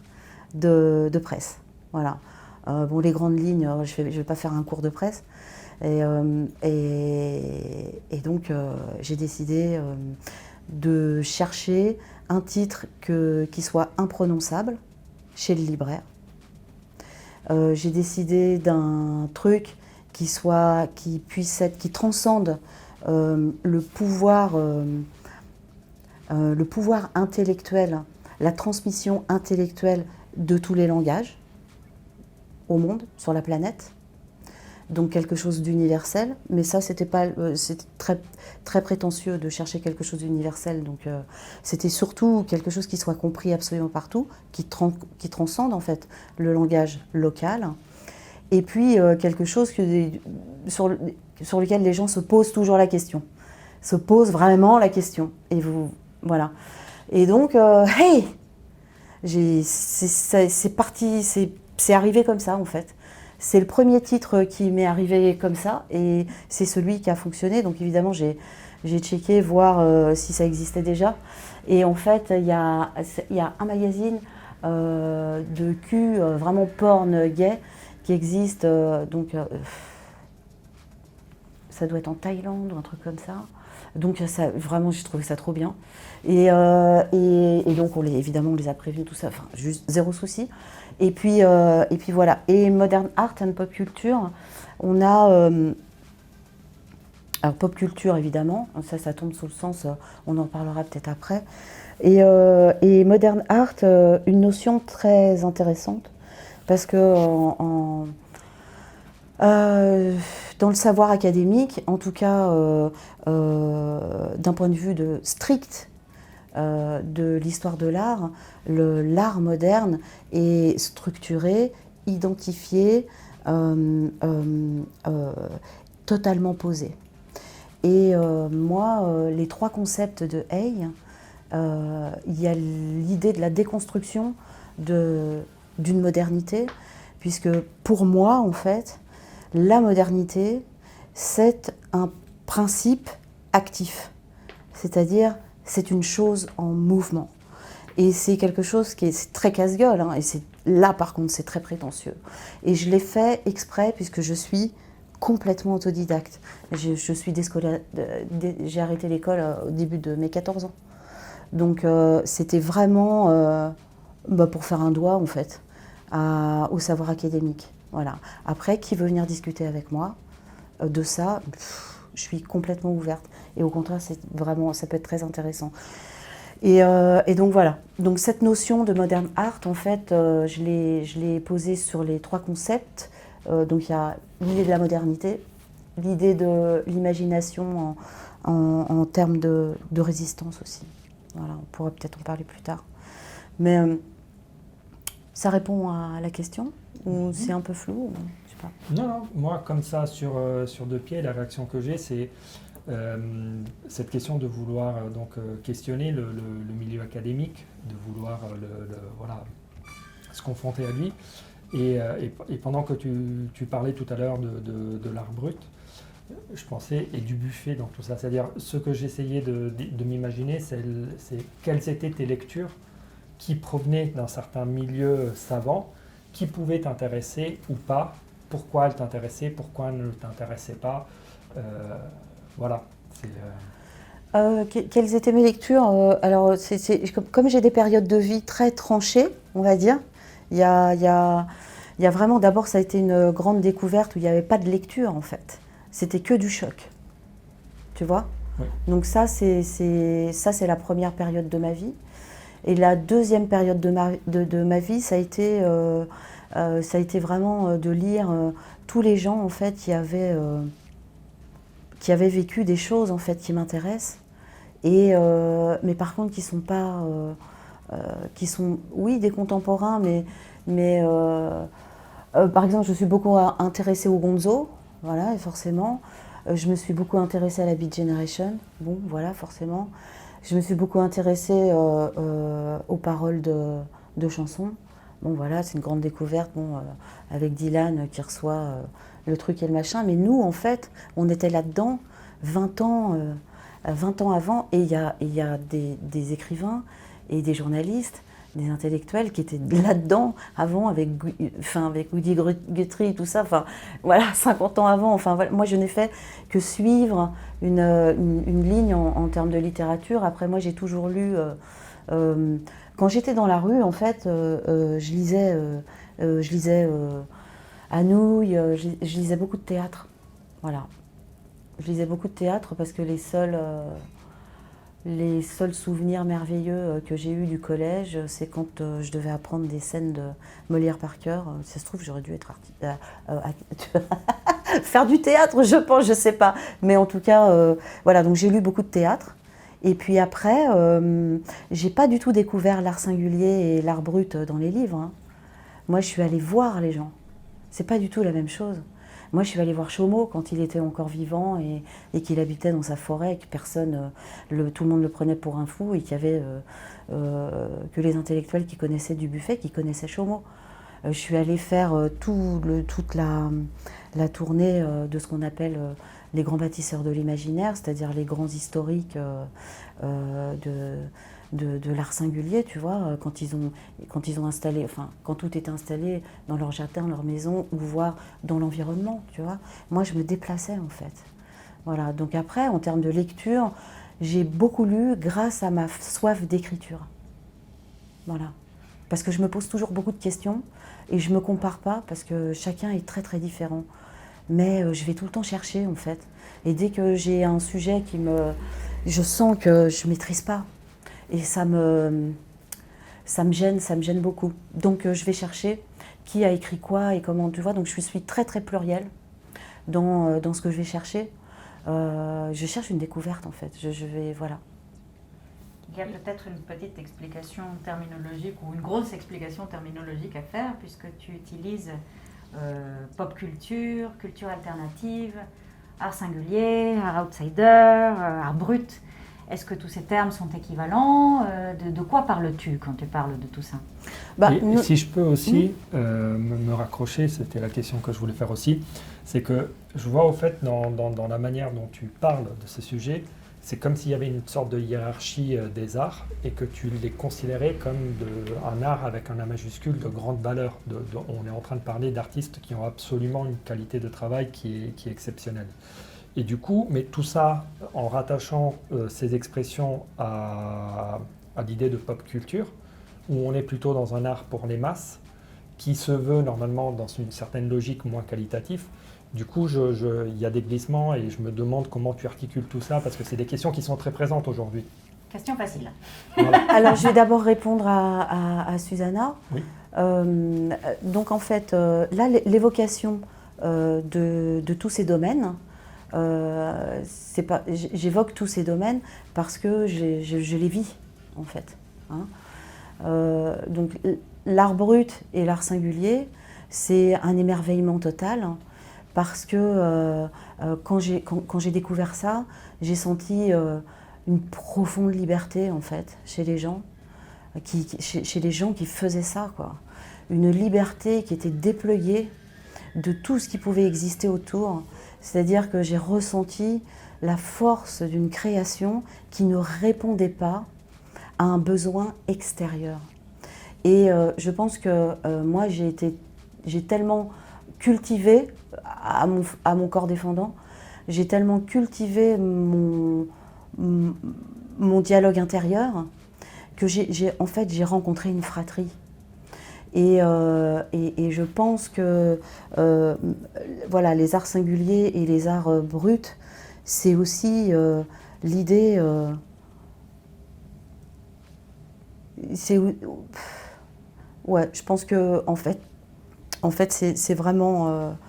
de presse. Voilà. Bon, les grandes lignes, je vais pas faire un cours de presse. Et donc, j'ai décidé de chercher un titre qui soit imprononçable chez le libraire. J'ai décidé d'un truc qui transcende le pouvoir intellectuel, la transmission intellectuelle de tous les langages au monde, sur la planète. Donc quelque chose d'universel, mais ça c'était très, très prétentieux de chercher quelque chose d'universel, donc c'était surtout quelque chose qui soit compris absolument partout, qui transcende en fait le langage local, et puis quelque chose sur lequel les gens se posent toujours la question, se posent vraiment la question, et voilà. Et donc, hey, c'est parti, c'est arrivé comme ça en fait. C'est le premier titre qui m'est arrivé comme ça, et c'est celui qui a fonctionné. Donc évidemment, j'ai checké, voir si ça existait déjà. Et en fait, il y a un magazine de cul, vraiment porn gay, qui existe. Ça doit être en Thaïlande ou un truc comme ça. Donc ça, vraiment, j'ai trouvé ça trop bien. Et donc, évidemment, on les a prévenus, tout ça. Enfin, juste zéro souci. Et puis voilà. Et Modern Art and Pop Culture, on a... alors, pop culture, évidemment. Ça tombe sous le sens, on en parlera peut-être après. Et Modern Art, une notion très intéressante. Parce que dans le savoir académique, en tout cas d'un point de vue strict de l'histoire de l'art, l'art moderne est structuré, identifié, totalement posé. Et moi, les trois concepts de Hey, il y a l'idée de la déconstruction d'une modernité, puisque pour moi, en fait, la modernité, c'est un principe actif, c'est-à-dire c'est une chose en mouvement. Et c'est quelque chose qui est très casse-gueule, hein, et là par contre c'est très prétentieux. Et je l'ai fait exprès puisque je suis complètement autodidacte. J'ai arrêté l'école au début de mes 14 ans. Donc c'était vraiment pour faire un doigt en fait au savoir académique. Voilà. Après, qui veut venir discuter avec moi de ça, je suis complètement ouverte. Et au contraire, ça peut être très intéressant. Et donc voilà. Donc cette notion de modern art, en fait, je l'ai posée sur les 3 concepts. Donc il y a l'idée de la modernité, l'idée de l'imagination en termes de résistance aussi. Voilà, on pourra peut-être en parler plus tard. Mais ça répond à la question ou c'est un peu flou? Je sais pas. Non, moi comme ça sur 2 pieds, la réaction que j'ai c'est cette question de vouloir questionner le milieu académique, de vouloir voilà, se confronter à lui. Et pendant que tu parlais tout à l'heure de l'art brut, je pensais, et du buffet dans tout ça, c'est-à-dire ce que j'essayais de m'imaginer, c'est quelles étaient tes lectures qui provenaient d'un certain milieu savant, qui pouvaient t'intéresser ou pas, pourquoi elles t'intéressaient, pourquoi elles ne t'intéressaient pas. Voilà. Quelles étaient mes lectures? Alors, comme j'ai des périodes de vie très tranchées, on va dire, il y a vraiment, d'abord, ça a été une grande découverte où il n'y avait pas de lecture, en fait. C'était que du choc. Tu vois? Oui. Donc ça, c'est la première période de ma vie. Et la deuxième période de ma vie, ça a été vraiment de lire tous les gens, en fait, qui avaient vécu des choses, en fait, qui m'intéressent. Mais par contre, qui sont pas... qui sont, oui, des contemporains, mais par exemple, je suis beaucoup intéressée au Gonzo, voilà, et forcément. Je me suis beaucoup intéressée à la Beat Generation, bon, voilà, forcément. Je me suis beaucoup intéressée aux paroles de chansons. Bon, voilà, c'est une grande découverte, bon, avec Dylan qui reçoit le truc et le machin. Mais nous, en fait, on était là-dedans 20 ans avant, et il y a des écrivains et des journalistes, des intellectuels qui étaient là-dedans avant avec Woody Guthrie, tout ça, enfin voilà, 50 ans avant. Enfin voilà, moi je n'ai fait que suivre une ligne en termes de littérature. Après moi j'ai toujours lu, quand j'étais dans la rue en fait, je lisais Anouilh, je lisais beaucoup de théâtre, voilà. Je lisais beaucoup de théâtre parce que les seuls souvenirs merveilleux que j'ai eus du collège, c'est quand je devais apprendre des scènes de Molière par cœur. Ça se trouve, j'aurais dû être faire du théâtre, je pense, je sais pas. Mais en tout cas, voilà, donc j'ai lu beaucoup de théâtre. Et puis après, j'ai pas du tout découvert l'art singulier et l'art brut dans les livres, hein. Moi, je suis allée voir les gens. C'est pas du tout la même chose. Moi, je suis allée voir Chaumont quand il était encore vivant et qu'il habitait dans sa forêt, et que tout le monde le prenait pour un fou, et qu'il y avait que les intellectuels qui connaissaient Dubuffet, qui connaissaient Chaumont. Je suis allée faire toute la tournée de ce qu'on appelle les grands bâtisseurs de l'imaginaire, c'est-à-dire les grands historiques de l'art singulier, tu vois, quand ils ont installé, enfin, quand tout était installé dans leur jardin, leur maison, ou voire dans l'environnement, tu vois. Moi, je me déplaçais, en fait. Voilà, donc après, en termes de lecture, j'ai beaucoup lu grâce à ma soif d'écriture. Voilà. Parce que je me pose toujours beaucoup de questions, et je ne me compare pas, parce que chacun est très, très différent. Mais je vais tout le temps chercher, en fait. Et dès que j'ai un sujet je sens que je ne maîtrise pas, et ça me gêne beaucoup. Donc je vais chercher qui a écrit quoi et comment, tu vois. Donc je suis très très plurielle dans ce que je vais chercher. Je cherche une découverte en fait. Je vais, voilà. Il y a peut-être une petite explication terminologique ou une grosse explication terminologique à faire, puisque tu utilises pop culture, culture alternative, art singulier, art outsider, art brut. Est-ce que tous ces termes sont équivalents? De quoi parles-tu quand tu parles de tout ça? Si je peux aussi me raccrocher, c'était la question que je voulais faire aussi, c'est que je vois au fait dans la manière dont tu parles de ces sujets, c'est comme s'il y avait une sorte de hiérarchie des arts et que tu les considérais comme un art avec un A majuscule de grande valeur. On est en train de parler d'artistes qui ont absolument une qualité de travail qui est exceptionnelle. Et du coup, mais tout ça en rattachant ces expressions à à l'idée de pop culture, où on est plutôt dans un art pour les masses, qui se veut normalement dans une certaine logique moins qualitative. Du coup, il y a des glissements et je me demande comment tu articules tout ça, parce que c'est des questions qui sont très présentes aujourd'hui. Question facile. Voilà. Alors, je vais d'abord répondre à Susanna. Oui. Donc, en fait, là, l'évocation de tous ces domaines, j'évoque tous ces domaines parce que je les vis, en fait. Hein. Donc, l'art brut et l'art singulier, c'est un émerveillement total parce que quand j'ai découvert ça, j'ai senti une profonde liberté, en fait, chez les gens, chez les gens qui faisaient ça, quoi. Une liberté qui était déployée de tout ce qui pouvait exister autour. C'est-à-dire que j'ai ressenti la force d'une création qui ne répondait pas à un besoin extérieur. Et je pense que moi, j'ai tellement cultivé, à mon corps défendant, j'ai tellement cultivé mon dialogue intérieur que en fait, j'ai rencontré une fratrie. Et je pense que voilà, les arts singuliers et les arts bruts, c'est aussi l'idée... ouais, je pense que en fait c'est vraiment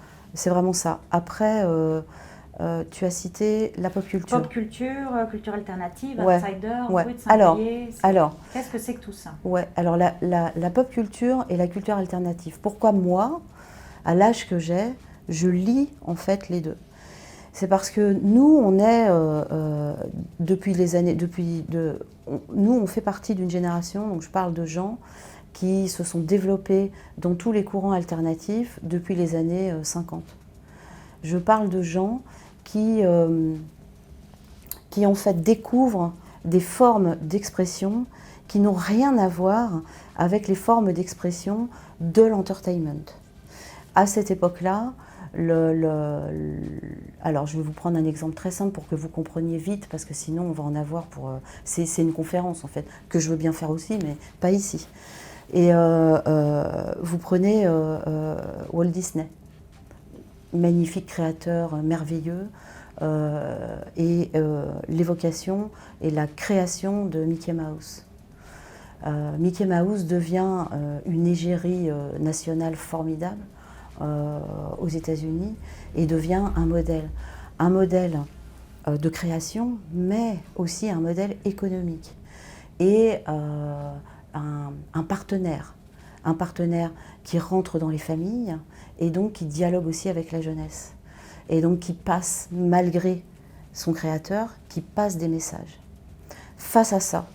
ça. Après, tu as cité la pop culture. Pop culture, culture alternative, Ouais, outsider, ouais. brut, singulier. Alors, qu'est-ce que c'est que tout ça? Ouais, alors la pop culture et la culture alternative. Pourquoi moi, à l'âge que j'ai, je lis en fait les deux? C'est parce que nous, on est depuis les années, nous, on fait partie d'une génération. Donc, je parle de gens qui se sont développés dans tous les courants alternatifs depuis les années 50. Je parle de gens qui en fait découvrent des formes d'expression qui n'ont rien à voir avec les formes d'expression de l'entertainment. À cette époque-là, alors je vais vous prendre un exemple très simple pour que vous compreniez vite, parce que sinon on va en avoir pour... c'est une conférence en fait, que je veux bien faire aussi, mais pas ici. Et vous prenez Walt Disney, magnifique créateur, merveilleux, et l'évocation et la création de Mickey Mouse. Mickey Mouse devient une égérie nationale formidable aux États-Unis et devient un modèle de création, mais aussi un modèle économique et un partenaire qui rentre dans les familles et donc qui dialogue aussi avec la jeunesse et donc qui passe, malgré son créateur, qui passe des messages. Face à ça,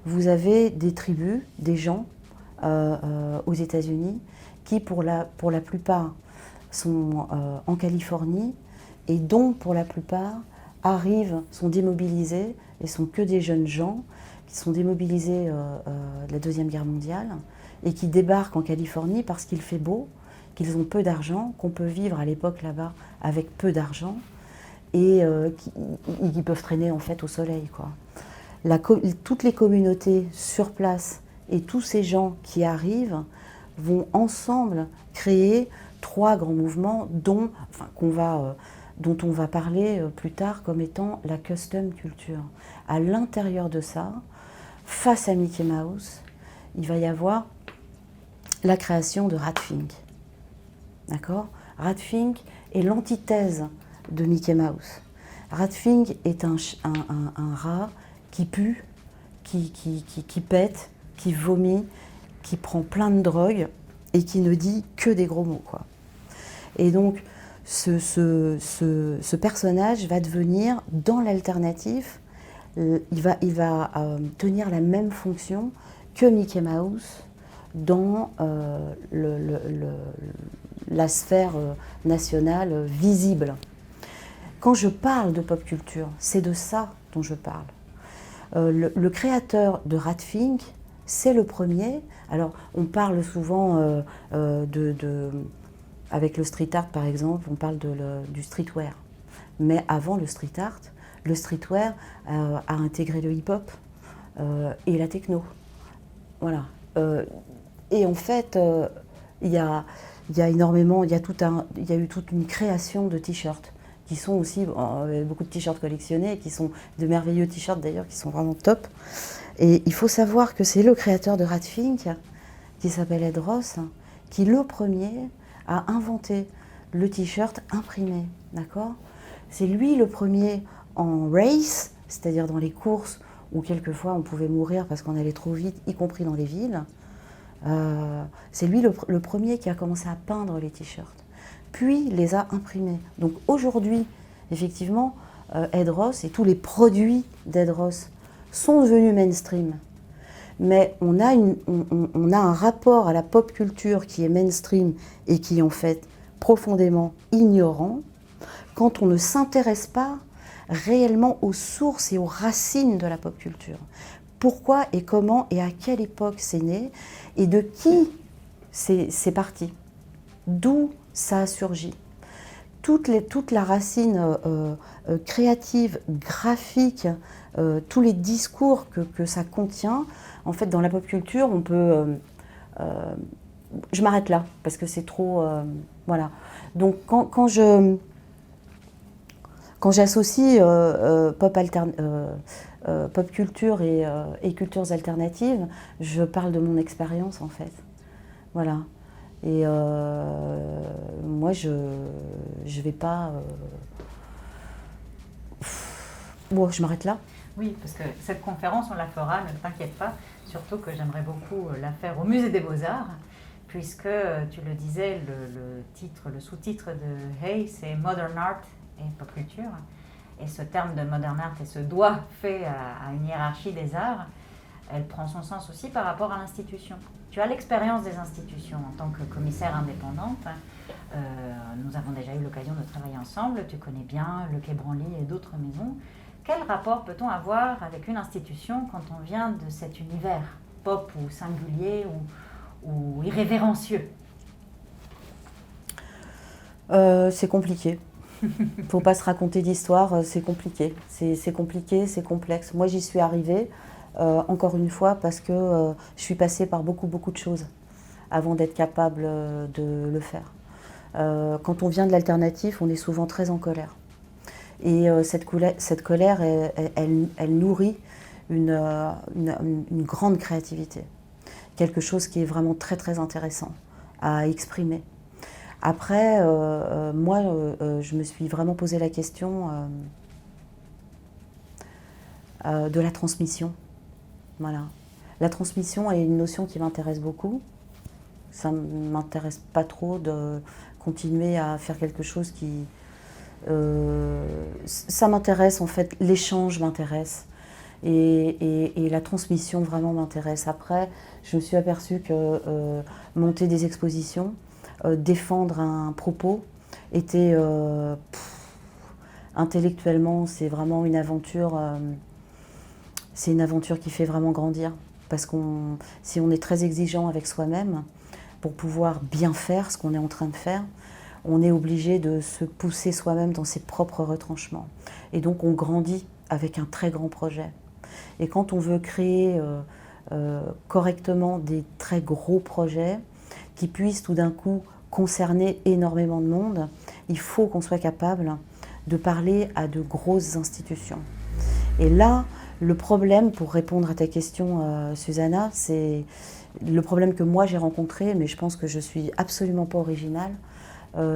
vous avez des tribus, des gens aux États-Unis qui, pour la plupart, sont en Californie et donc, pour la plupart, sont démobilisés et sont que des jeunes gens qui sont démobilisés de la Deuxième Guerre mondiale et qui débarquent en Californie parce qu'il fait beau, qu'ils ont peu d'argent, qu'on peut vivre à l'époque là-bas avec peu d'argent et qui peuvent traîner en fait au soleil, quoi. Toutes les communautés sur place et tous ces gens qui arrivent vont ensemble créer 3 grands mouvements dont on va parler plus tard comme étant la custom culture. À l'intérieur de ça, face à Mickey Mouse, il va y avoir la création de Rat Fink. D'accord ? Rat Fink est l'antithèse de Mickey Mouse. Rat Fink est un rat qui pue, qui pète, qui vomit, qui prend plein de drogue et qui ne dit que des gros mots, quoi. Et donc, ce personnage va devenir, dans l'alternatif, il va tenir la même fonction que Mickey Mouse dans la sphère nationale visible. Quand je parle de pop culture, c'est de ça dont je parle. Le créateur de Rat Fink, c'est le premier. Alors, on parle souvent avec le street art, par exemple, on parle du streetwear. Mais avant le street art, le streetwear a intégré le hip-hop, et la techno. Voilà. Et en fait, il y a énormément, il y a eu toute une création de t-shirts qui sont aussi, beaucoup de t-shirts collectionnés, qui sont de merveilleux t-shirts d'ailleurs, qui sont vraiment top. Et il faut savoir que c'est le créateur de Radfink, qui s'appelle Ed Ross, qui le premier a inventé le t-shirt imprimé, d'accord ? C'est lui le premier en race, c'est-à-dire dans les courses où quelquefois on pouvait mourir parce qu'on allait trop vite, y compris dans les villes. C'est lui le premier qui a commencé à peindre les t-shirts, puis les a imprimés. Donc aujourd'hui, effectivement, Ed Ross et tous les produits d'Ed Ross sont devenus mainstream. Mais on a un rapport à la pop culture qui est mainstream et qui est en fait profondément ignorant quand on ne s'intéresse pas réellement aux sources et aux racines de la pop culture. Pourquoi et comment et à quelle époque c'est né et de qui c'est parti, d'où ça a surgi. Toute la racine créative, graphique, tous les discours que ça contient, en fait dans la pop culture on peut... je m'arrête là parce que c'est trop... voilà. Donc quand j'associe pop culture et cultures alternatives, je parle de mon expérience en fait. Voilà. Et moi, je vais pas... Bon, je m'arrête là. Oui, parce que cette conférence, on la fera, ne t'inquiète pas. Surtout que j'aimerais beaucoup la faire au Musée des Beaux-Arts, puisque, tu le disais, le sous-titre de Hey, c'est Modern Art et Pop Culture. Et ce terme de Modern Art et ce doigt fait à une hiérarchie des arts, elle prend son sens aussi par rapport à l'institution. Tu as l'expérience des institutions en tant que commissaire indépendante. Nous avons déjà eu l'occasion de travailler ensemble. Tu connais bien le Quai Branly et d'autres maisons. Quel rapport peut-on avoir avec une institution quand on vient de cet univers pop ou singulier ou irrévérencieux ? C'est compliqué. Il ne faut pas se raconter d'histoire, c'est compliqué. C'est compliqué, c'est complexe. Moi, j'y suis arrivée, encore une fois, parce que je suis passée par beaucoup de choses avant d'être capable de le faire. Quand on vient de l'alternatif, on est souvent très en colère. Et cette colère, elle nourrit une grande créativité. Quelque chose qui est vraiment très intéressant à exprimer. Après, moi, je me suis vraiment posé la question de la transmission. Voilà. La transmission est une notion qui m'intéresse beaucoup. Ça ne m'intéresse pas trop de continuer à faire quelque chose qui... ça m'intéresse, en fait, l'échange m'intéresse. Et la transmission vraiment m'intéresse. Après, je me suis aperçue que monter des expositions, défendre un propos était intellectuellement, c'est vraiment une aventure. C'est une aventure qui fait vraiment grandir. Parce si on est très exigeant avec soi-même, pour pouvoir bien faire ce qu'on est en train de faire, on est obligé de se pousser soi-même dans ses propres retranchements. Et donc on grandit avec un très grand projet. Et quand on veut créer correctement des très gros projets qui puissent tout d'un coup concerner énormément de monde, il faut qu'on soit capable de parler à de grosses institutions. Et là, le problème, pour répondre à ta question, Susanna, c'est le problème que moi j'ai rencontré, mais je pense que je ne suis absolument pas originale,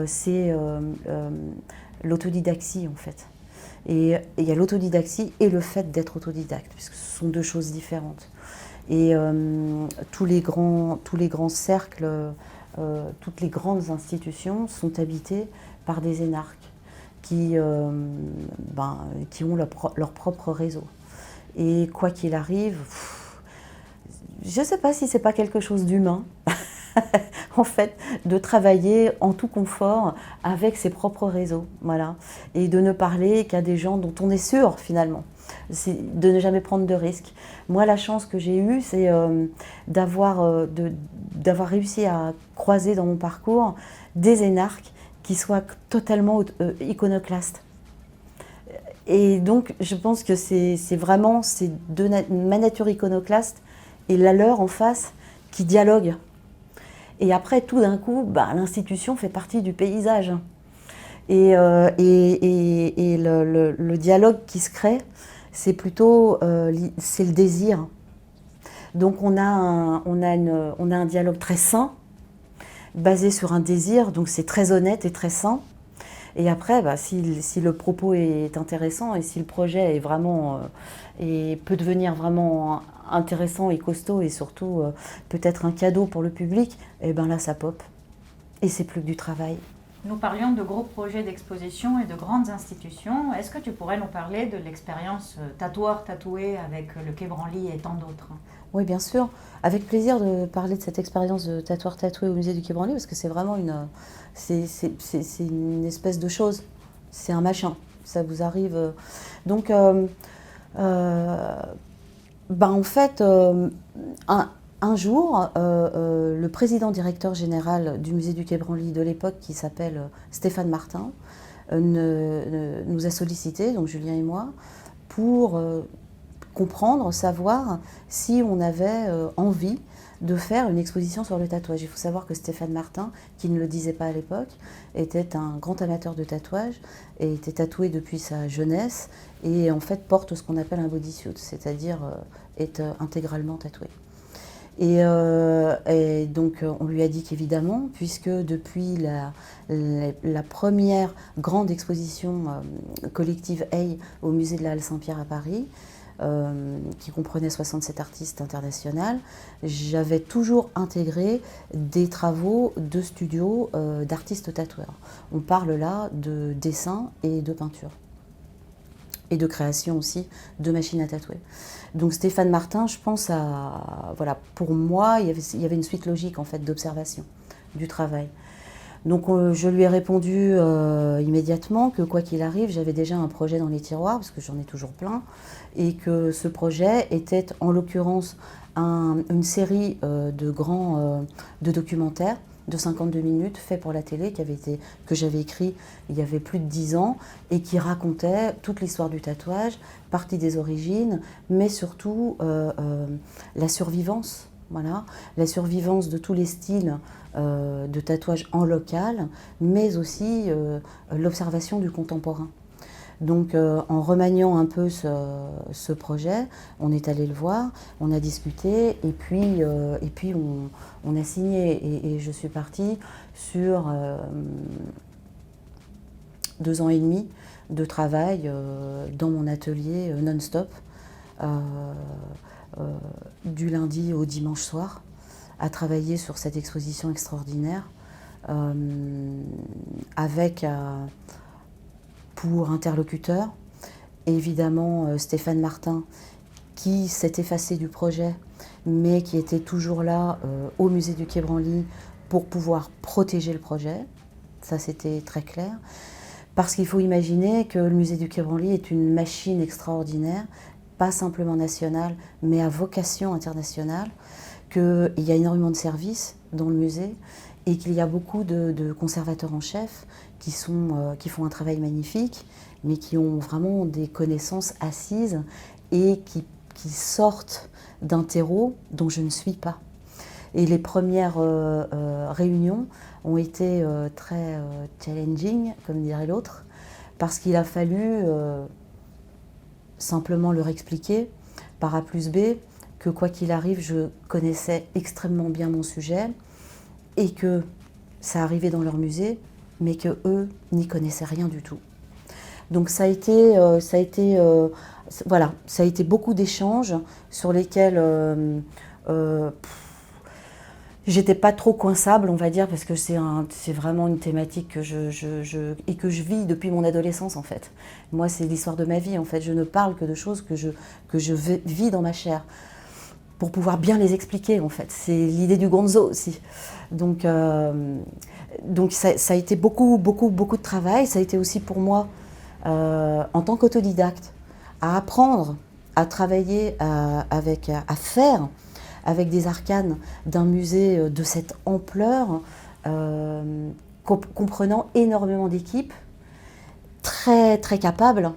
c'est l'autodidaxie en fait. Et il y a l'autodidaxie et le fait d'être autodidacte, puisque ce sont deux choses différentes. Et tous les grands cercles, toutes les grandes institutions sont habitées par des énarques qui ont leur propre réseau. Et quoi qu'il arrive, je ne sais pas si ce n'est pas quelque chose d'humain, en fait, de travailler en tout confort avec ses propres réseaux, voilà, et de ne parler qu'à des gens dont on est sûr, finalement, de ne jamais prendre de risques. Moi, la chance que j'ai eue, c'est d'avoir réussi à croiser dans mon parcours des énarques qui soient totalement iconoclastes. Et donc, je pense que c'est vraiment ma nature iconoclaste et la leur en face qui dialoguent. Et après, tout d'un coup, l'institution fait partie du paysage. Et le dialogue qui se crée, c'est plutôt c'est le désir. Donc on a un dialogue très sain, basé sur un désir, donc c'est très honnête et très sain. Et après, si le propos est intéressant et si le projet est vraiment et peut devenir vraiment intéressant et costaud et surtout peut-être un cadeau pour le public, et ben là ça pop. Et c'est plus que du travail. Nous parlions de gros projets d'exposition et de grandes institutions. Est-ce que tu pourrais nous parler de l'expérience tatoueur-tatoué avec le Quai Branly et tant d'autres? Oui, bien sûr. Avec plaisir de parler de cette expérience de tatoueur-tatoué au musée du Quai Branly parce que c'est vraiment c'est une espèce de chose. C'est un machin. Ça vous arrive. Donc, en fait, un jour, le président directeur général du musée du Quai Branly de l'époque, qui s'appelle Stéphane Martin, nous a sollicité, donc Julien et moi, pour comprendre, savoir si on avait envie de faire une exposition sur le tatouage. Il faut savoir que Stéphane Martin, qui ne le disait pas à l'époque, était un grand amateur de tatouage et était tatoué depuis sa jeunesse et en fait porte ce qu'on appelle un bodysuit, c'est-à-dire est intégralement tatoué. Et donc on lui a dit qu'évidemment, puisque depuis la première grande exposition collective Hey au musée de la Halle Saint-Pierre à Paris, qui comprenait 67 artistes internationaux, j'avais toujours intégré des travaux de studio d'artistes tatoueurs. On parle là de dessin et de peinture. Et de création aussi de machines à tatouer. Donc Stéphane Martin, je pense voilà, pour moi, il y avait une suite logique en fait d'observation du travail. Donc je lui ai répondu immédiatement que quoi qu'il arrive, j'avais déjà un projet dans les tiroirs, parce que j'en ai toujours plein, et que ce projet était en l'occurrence une série de documentaires de 52 minutes faits pour la télé que j'avais écrit il y avait plus de 10 ans et qui racontait toute l'histoire du tatouage, partie des origines, mais surtout la survivance. Voilà, la survivance de tous les styles de tatouage en local, mais aussi l'observation du contemporain. Donc en remaniant un peu ce projet, on est allé le voir, on a discuté et puis on a signé et je suis partie sur 2 ans et demi de travail dans mon atelier non-stop, du lundi au dimanche soir, à travailler sur cette exposition extraordinaire avec pour interlocuteur évidemment Stéphane Martin, qui s'est effacé du projet mais qui était toujours là au musée du Quai Branly pour pouvoir protéger le projet. Ça, c'était très clair. Parce qu'il faut imaginer que le musée du Quai Branly est une machine extraordinaire, pas simplement nationale, mais à vocation internationale, qu'il y a énormément de services dans le musée et qu'il y a beaucoup de conservateurs en chef qui font un travail magnifique, mais qui ont vraiment des connaissances assises et qui sortent d'un terreau dont je ne suis pas. Et les premières réunions ont été très challenging, comme dirait l'autre, parce qu'il a fallu simplement leur expliquer, par A plus B, que quoi qu'il arrive, je connaissais extrêmement bien mon sujet et que ça arrivait dans leur musée, mais qu'eux n'y connaissaient rien du tout. Donc ça a été beaucoup d'échanges sur lesquels j'étais pas trop coinçable, on va dire, parce que c'est vraiment une thématique que je vis depuis mon adolescence en fait. Moi, c'est l'histoire de ma vie en fait. Je ne parle que de choses que je vis dans ma chair, pour pouvoir bien les expliquer en fait. C'est l'idée du gonzo aussi. Donc ça a été beaucoup de travail. Ça a été aussi pour moi, en tant qu'autodidacte, à apprendre, à travailler, à faire avec des arcanes d'un musée de cette ampleur, comprenant énormément d'équipes, très, très capables,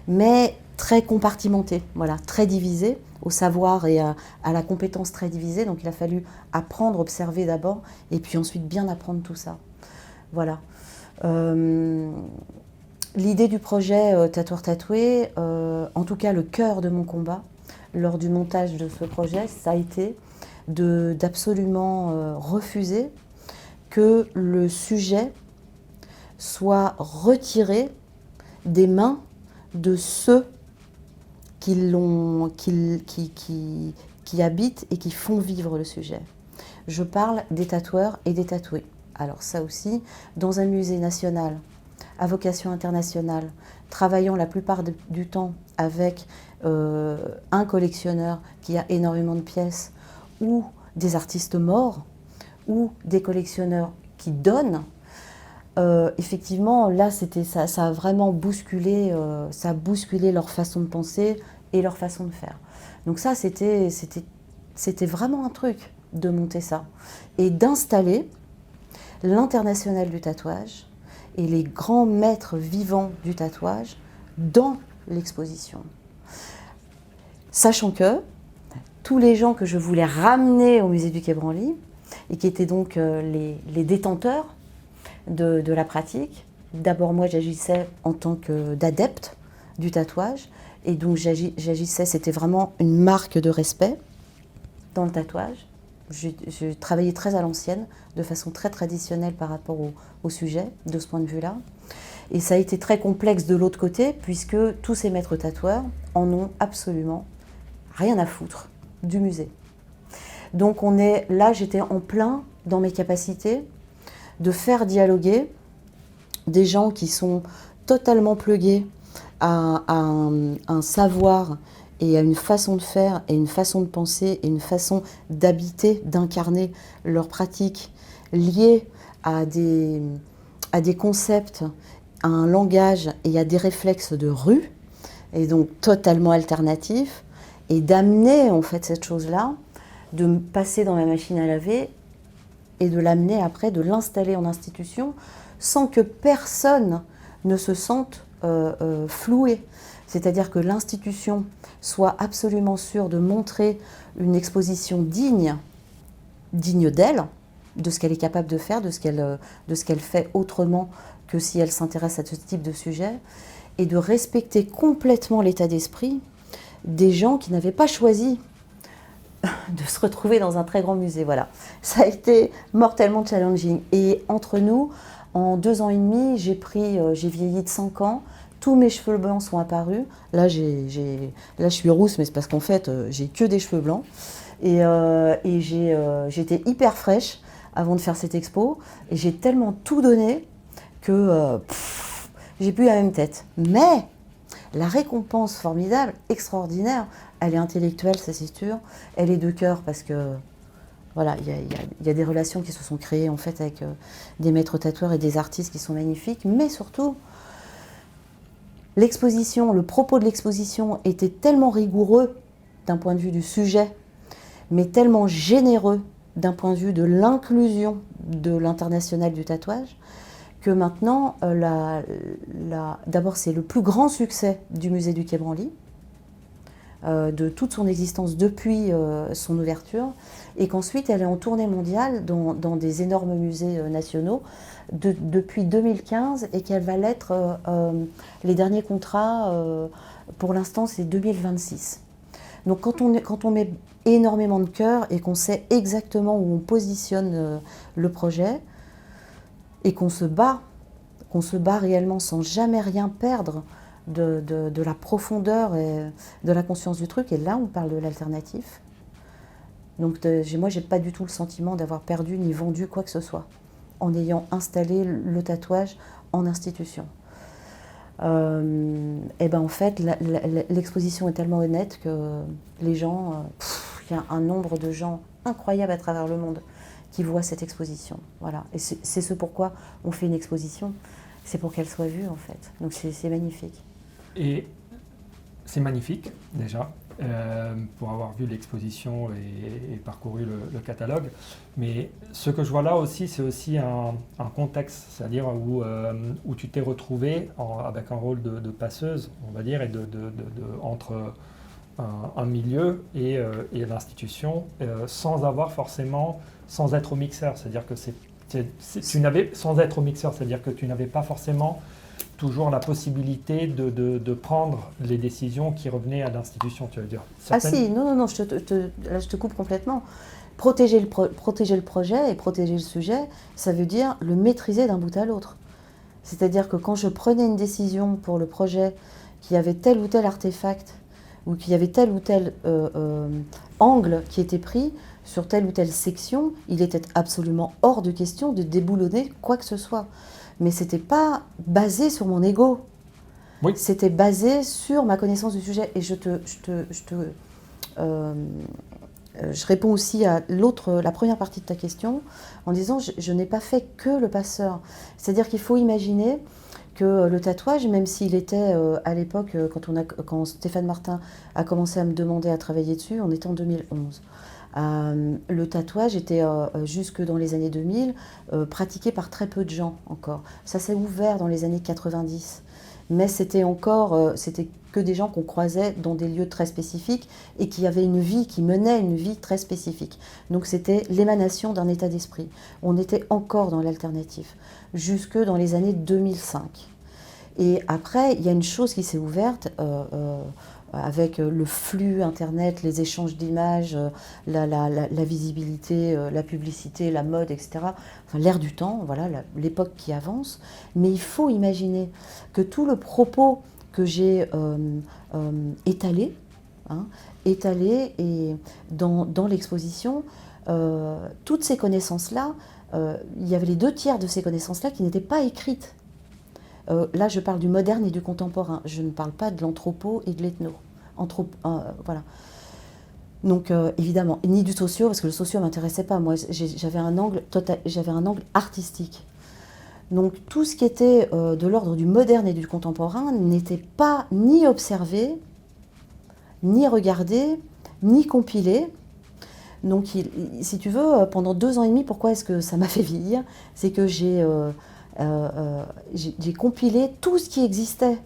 mais très compartimenté, voilà, très divisé, au savoir et à la compétence très divisée. Donc il a fallu apprendre, observer d'abord, et puis ensuite bien apprendre tout ça. Voilà. L'idée du projet Tatoueur Tatoué, en tout cas le cœur de mon combat, lors du montage de ce projet, ça a été d'absolument refuser que le sujet soit retiré des mains de ceux qui habitent et qui font vivre le sujet. Je parle des tatoueurs et des tatoués. Alors ça aussi, dans un musée national, à vocation internationale, travaillant la plupart du temps avec un collectionneur qui a énormément de pièces, ou des artistes morts, ou des collectionneurs qui donnent, effectivement, là, ça a vraiment bousculé, ça a bousculé leur façon de penser et leur façon de faire. Donc ça, c'était vraiment un truc de monter ça et d'installer l'international du tatouage et les grands maîtres vivants du tatouage dans l'exposition. Sachant que tous les gens que je voulais ramener au musée du Quai Branly, et qui étaient donc les détenteurs de la pratique, d'abord moi j'agissais en tant d'adepte du tatouage, et donc j'agissais, c'était vraiment une marque de respect dans le tatouage. Je travaillais très à l'ancienne, de façon très traditionnelle par rapport au sujet, de ce point de vue-là. Et ça a été très complexe de l'autre côté, puisque tous ces maîtres tatoueurs en ont absolument rien à foutre du musée. Donc là, j'étais en plein dans mes capacités de faire dialoguer des gens qui sont totalement plugués à un savoir et à une façon de faire et une façon de penser et une façon d'habiter, d'incarner leur pratique liée à des concepts, à un langage et à des réflexes de rue, et donc totalement alternatifs, et d'amener en fait cette chose-là, de me passer dans ma machine à laver et de l'amener après, de l'installer en institution, sans que personne ne se sente floué. C'est-à-dire que l'institution soit absolument sûre de montrer une exposition digne d'elle, de ce qu'elle est capable de faire, de ce qu'elle fait autrement que si elle s'intéresse à ce type de sujet, et de respecter complètement l'état d'esprit des gens qui n'avaient pas choisi de se retrouver dans un très grand musée. Voilà. Ça a été mortellement challenging. Et entre nous, en 2 ans et demi, j'ai vieilli de 5 ans, tous mes cheveux blancs sont apparus. Là, je suis rousse, mais c'est parce qu'en fait, j'ai que des cheveux blancs. Et j'étais hyper fraîche avant de faire cette expo. Et j'ai tellement tout donné que j'ai plus la même tête. Mais la récompense formidable, extraordinaire, elle est intellectuelle, ça c'est sûr. Elle est de cœur parce que voilà, il y a des relations qui se sont créées en fait avec des maîtres tatoueurs et des artistes qui sont magnifiques. Mais surtout, l'exposition, le propos de l'exposition était tellement rigoureux d'un point de vue du sujet, mais tellement généreux d'un point de vue de l'inclusion de l'international du tatouage, que maintenant, d'abord c'est le plus grand succès du musée du Quai Branly, de toute son existence depuis son ouverture, et qu'ensuite elle est en tournée mondiale dans des énormes musées nationaux depuis 2015, et qu'elle va l'être, les derniers contrats, pour l'instant c'est 2026. Donc quand on met énormément de cœur et qu'on sait exactement où on positionne le projet, et qu'on se bat réellement sans jamais rien perdre de la profondeur et de la conscience du truc, et là on parle de l'alternatif. Donc moi j'ai pas du tout le sentiment d'avoir perdu ni vendu quoi que ce soit en ayant installé le tatouage en institution. Et ben en fait l'exposition est tellement honnête que les gens, il y a un nombre de gens incroyables à travers le monde qui voient cette exposition. Voilà. Et c'est ce pourquoi on fait une exposition, c'est pour qu'elle soit vue en fait. Donc c'est magnifique. Et c'est magnifique déjà, pour avoir vu l'exposition et parcouru le catalogue. Mais ce que je vois là aussi, c'est aussi un contexte, c'est-à-dire où tu t'es retrouvée avec un rôle de passeuse, on va dire, et entre un milieu et l'institution, sans être au mixeur. C'est-à-dire que sans être au mixeur, c'est-à-dire que tu n'avais pas forcément toujours la possibilité de prendre les décisions qui revenaient à l'institution, tu veux dire. Ah si, non, là je te coupe complètement. Protéger le projet et protéger le sujet, ça veut dire le maîtriser d'un bout à l'autre. C'est-à-dire que quand je prenais une décision pour le projet, qu'il y avait tel ou tel artefact, ou qu'il y avait tel ou tel angle qui était pris sur telle ou telle section, il était absolument hors de question de déboulonner quoi que ce soit. Mais ce n'était pas basé sur mon ego. Oui. C'était basé sur ma connaissance du sujet. Et je réponds aussi à la première partie de ta question en disant je n'ai pas fait que le passeur. C'est-à-dire qu'il faut imaginer que le tatouage, même s'il était à l'époque, quand Stéphane Martin a commencé à me demander à travailler dessus, on était en 2011. Le tatouage était jusque dans les années 2000 pratiqué par très peu de gens encore. Ça s'est ouvert dans les années 90, mais c'était que des gens qu'on croisait dans des lieux très spécifiques et qui menaient une vie très spécifique. Donc c'était l'émanation d'un état d'esprit. On était encore dans l'alternatif, jusque dans les années 2005. Et après, il y a une chose qui s'est ouverte avec le flux Internet, les échanges d'images, la visibilité, la publicité, la mode, etc. Enfin, l'air du temps, voilà, l'époque qui avance. Mais il faut imaginer que tout le propos que j'ai étalé et dans l'exposition, toutes ces connaissances-là, il y avait les 2/3 de ces connaissances-là qui n'étaient pas écrites. Là, je parle du moderne et du contemporain. Je ne parle pas de l'anthropo et de l'ethno. Voilà. Donc, évidemment, ni du socio, parce que le socio ne m'intéressait pas. Moi, j'avais un angle artistique. Donc, tout ce qui était de l'ordre du moderne et du contemporain n'était pas ni observé, ni regardé, ni compilé. Donc, si tu veux, pendant 2 ans et demi, pourquoi est-ce que ça m'a fait vieillir? C'est que j'ai compilé tout ce qui existait,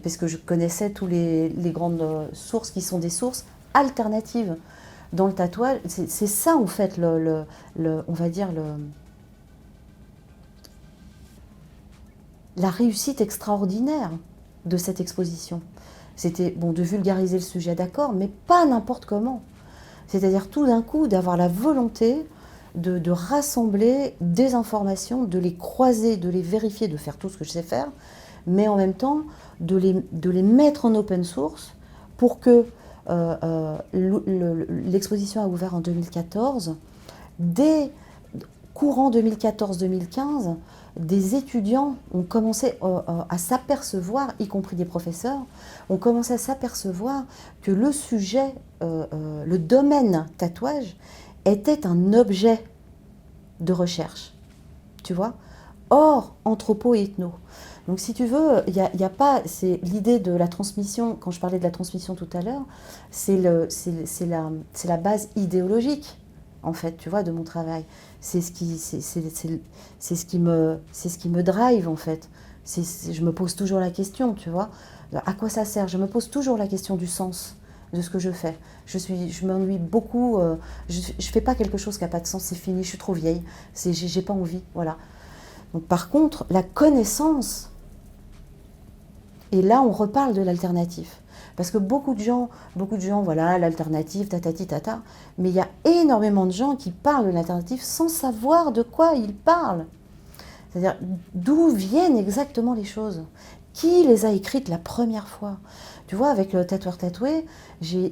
parce que je connaissais tous les grandes sources qui sont des sources alternatives dans le tatouage. C'est ça en fait, on va dire, la réussite extraordinaire de cette exposition. C'était de vulgariser le sujet, d'accord, mais pas n'importe comment. C'est-à-dire tout d'un coup d'avoir la volonté de rassembler des informations, de les croiser, de les vérifier, de faire tout ce que je sais faire, mais en même temps de les mettre en open source pour que l'exposition a ouvert en 2014. Dès courant 2014-2015, des étudiants ont commencé à s'apercevoir, y compris des professeurs, ont commencé à s'apercevoir que le sujet, le domaine tatouage, était un objet de recherche, tu vois, hors anthropo et ethno. Donc si tu veux, il y a pas, c'est l'idée de la transmission, quand je parlais de la transmission tout à l'heure, c'est la base idéologique, en fait, tu vois, de mon travail. C'est ce qui me drive, en fait. Je me pose toujours la question, tu vois, à quoi ça sert? Je me pose toujours la question du sens de ce que je fais. Je m'ennuie beaucoup. Je fais pas quelque chose qui n'a pas de sens, c'est fini, je suis trop vieille, j'ai pas envie, voilà. Donc, par contre, la connaissance, et là on reparle de l'alternatif. Parce que beaucoup de gens, voilà, l'alternative, tatati tata, mais il y a énormément de gens qui parlent de l'alternative sans savoir de quoi ils parlent. C'est-à-dire d'où viennent exactement les choses. Qui les a écrites la première fois? Tu vois, avec le tatoueur tatoué, il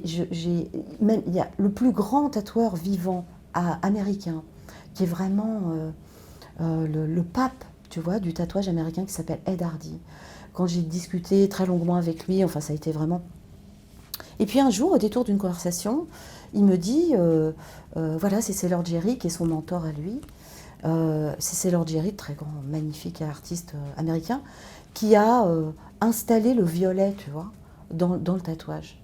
y a le plus grand tatoueur vivant américain, qui est vraiment le pape, tu vois, du tatouage américain, qui s'appelle Ed Hardy. Quand j'ai discuté très longuement avec lui, enfin ça a été vraiment... Et puis un jour, au détour d'une conversation, il me dit, voilà, c'est Sailor Jerry qui est son mentor à lui. C'est Sailor Jerry, très grand, magnifique artiste américain, qui a installé le violet, tu vois, dans le tatouage.